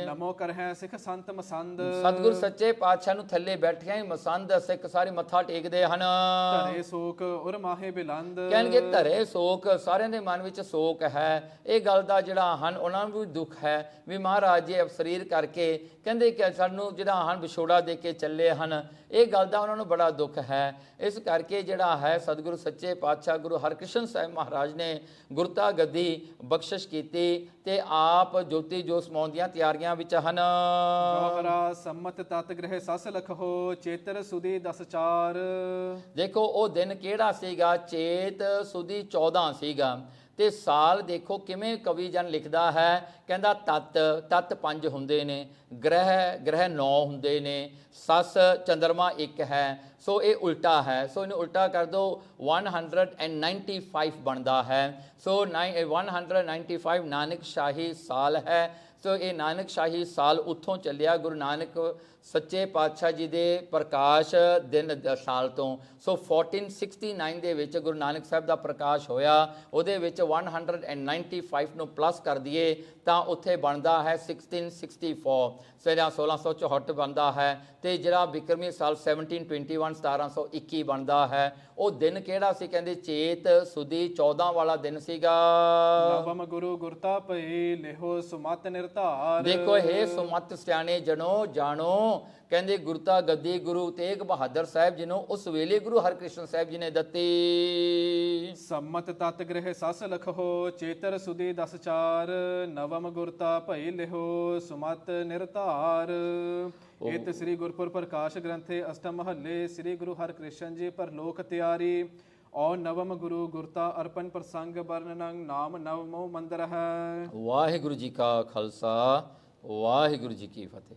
ਨਮੋ ਕਰਹਿ ਸਿੱਖ ਸੰਤ ਮਸੰਦ। ਸਤਿਗੁਰ ਸੱਚੇ ਪਾਤਸ਼ਾਹ ਨੂੰ ਥੱਲੇ ਬੈਠਿਆਂ ਹੀ ਮਸੰਦ ਸਿੱਖ ਸਾਰੇ ਮੱਥਾ ਟੇਕਦੇ ਹਨ। ਧਰੇ ਸੋਕ ਉਰ ਮਾਹੇ ਬਿਲੰਦ। ਕਹਿਣਗੇ ਧਰੇ ਸੋਕ, ਸਾਰਿਆਂ ਦੇ ਮਨ ਵਿੱਚ ਸੋਕ ਹੈ। ਇਹ ਗੱਲ ਦਾ ਜਿਹੜਾ ਹਨ ਉਹਨਾਂ ਨੂੰ ਵੀ ਦੁੱਖ ਹੈ ਵੀ ਮਹਾਰਾਜ ਜੀ ਅਫਸਰੀਰ ਕਰਕੇ ਕਹਿੰਦੇ ਕਿ ਸਾਨੂੰ ਜਿਹੜਾ ਹਨ ਵਿਛੋੜਾ ਦੇ ਕੇ ਚੱਲੇ ਹਨ। ਇਹ ਗੱਲ ਦਾ ਉਹਨਾਂ ਨੂੰ ਬੜਾ ਦੁੱਖ ਹੈ। ਇਸ ਕਰਕੇ ਜਿਹੜਾ ਹੈ ਸਤਿਗੁਰੂ ਸੱਚੇ ਪਾਤਸ਼ਾਹ ਗੁਰੂ ਹਰਕ੍ਰਿਸ਼ਨ ਸਾਹਿਬ ਮਹਾਰਾਜ ਨੇ ਗੁਰਤਾ ਗੱਦੀ ਬਖਸ਼ਿਸ਼ ਕੀਤੀ ਤੇ ਆਪ ਜੋਤੀ ਜੋਤ ਸਮਾਉਣ ਦੀਆਂ ਤਿਆਰੀਆਂ ਵਿੱਚ ਹਨ। ਗੋਹਰਾ ਸੰਮਤ ਤਤ ਗ੍ਰਹਿ ਸਸ ਲਖੋ ਚੇਤਰ ਸੁਦੀ 10 ਦੇਖੋ ਉਹ ਦਿਨ ਕਿਹੜਾ ਸੀਗਾ, ਚੇਤ ਸੁਦੀ 14 ਸੀਗਾ। ਤੇ ਸਾਲ ਦੇਖੋ ਕਿਵੇਂ ਕਵੀ ਜਨ ਲਿਖਦਾ ਹੈ, ਕਹਿੰਦਾ ਤਤ 5 ਹੁੰਦੇ ਨੇ, ਗ੍ਰਹਿ 9 ਹੁੰਦੇ ਨੇ, ਸਸ ਚੰਦਰਮਾ 1 ਹੈ, ਸੋ ਇਹ ਉਲਟਾ ਹੈ। ਸੋ ਇਹਨੂੰ ਉਲਟਾ ਕਰ ਦੋ 195 ਬਣਦਾ ਹੈ। ਸੋ 195 ਨਾਨਕ ਸ਼ਾਹੀ ਸਾਲ ਹੈ। ਸੋ ਇਹ ਨਾਨਕ ਸ਼ਾਹੀ ਸਾਲ ਉੱਥੋਂ ਚੱਲਿਆ ਗੁਰੂ ਨਾਨਕ ਸੱਚੇ ਪਾਤਸ਼ਾਹ ਜੀ ਦੇ ਪ੍ਰਕਾਸ਼ ਦਿਨ ਸਾਲ ਤੋਂ। ਸੋ 1469 ਦੇ ਵਿੱਚ ਗੁਰੂ ਨਾਨਕ ਸਾਹਿਬ ਦਾ ਪ੍ਰਕਾਸ਼ ਹੋਇਆ। ਉਹਦੇ ਵਿੱਚ 195 ਨੂੰ ਪਲੱਸ ਕਰ ਦਈਏ ਤਾਂ ਉੱਥੇ ਬਣਦਾ ਹੈ 1664, ਸੋ ਜਿਹੜਾ 1664 ਬਣਦਾ ਹੈ। ਤੇ ਜਿਹੜਾ ਬਿਕਰਮੀ ਸਾਲ 1721 1721 ਬਣਦਾ ਹੈ। ਉਹ ਦਿਨ ਕਿਹੜਾ ਸੀ, ਕਹਿੰਦੇ ਚੇਤ ਸੁਦੀ 14 ਵਾਲਾ ਦਿਨ ਸੀਗਾ। ਨਵਮ ਗੁਰੂ ਗੁਰਤਾ ਭਈ ਲਿਹੋ ਸੁਮਤ ਨਿਰਧਾਰ। ਦੇਖੋ ਇਹ ਸੁਮਤ ਸਿਆਣੇ ਜਣੋ ਜਾਣੋ, ਕਹਿੰਦੇ ਗੁਰਤਾ ਗੱਦੀ ਗੁਰੂ ਤੇਗ ਬਹਾਦਰ ਸਾਹਿਬ ਜੀ ਨੂੰ ਉਸ ਵੇਲੇ ਗੁਰੂ ਹਰਕ੍ਰਿਸ਼ਨ ਸਾਹਿਬ ਜੀ ਨੇ ਦਿੱਤੀ। ਸੰਮਤ ਤਤ ਗ੍ਰਹਿ ਸਸ ਲਖੋ ਚੇਤਰ ਸੁਦੀ 10 ਨਵਮ ਗੁਰਤਾ ਭਈ ਲਿਹੋ ਸੁਮਤ ਨਿਰਧਾਰ। ਇਤ ਸ੍ਰੀ ਗੁਰਪੁਰ ਪ੍ਰਕਾਸ਼ ਗ੍ਰੰਥੇ ਅਸ਼ਟਮ ਮਹੱਲੇ ਸ੍ਰੀ ਗੁਰੂ ਹਰਕ੍ਰਿਸ਼ਨ ਜੀ ਪਰਲੋਕ ਤਿਆਰੀ ਔਰ ਨਵਮ ਗੁਰੂ ਗੁਰਤਾ ਅਰਪਨ ਪ੍ਰਸੰਗ ਵਰਣਨ ਨਾਮ ਨਵਮੋ ਮੰਦਰ ਹੈ। ਵਾਹਿਗੁਰੂ ਜੀ ਕਾ ਖਾਲਸਾ, ਵਾਹਿਗੁਰੂ ਜੀ ਕੀ ਫਤਿਹ।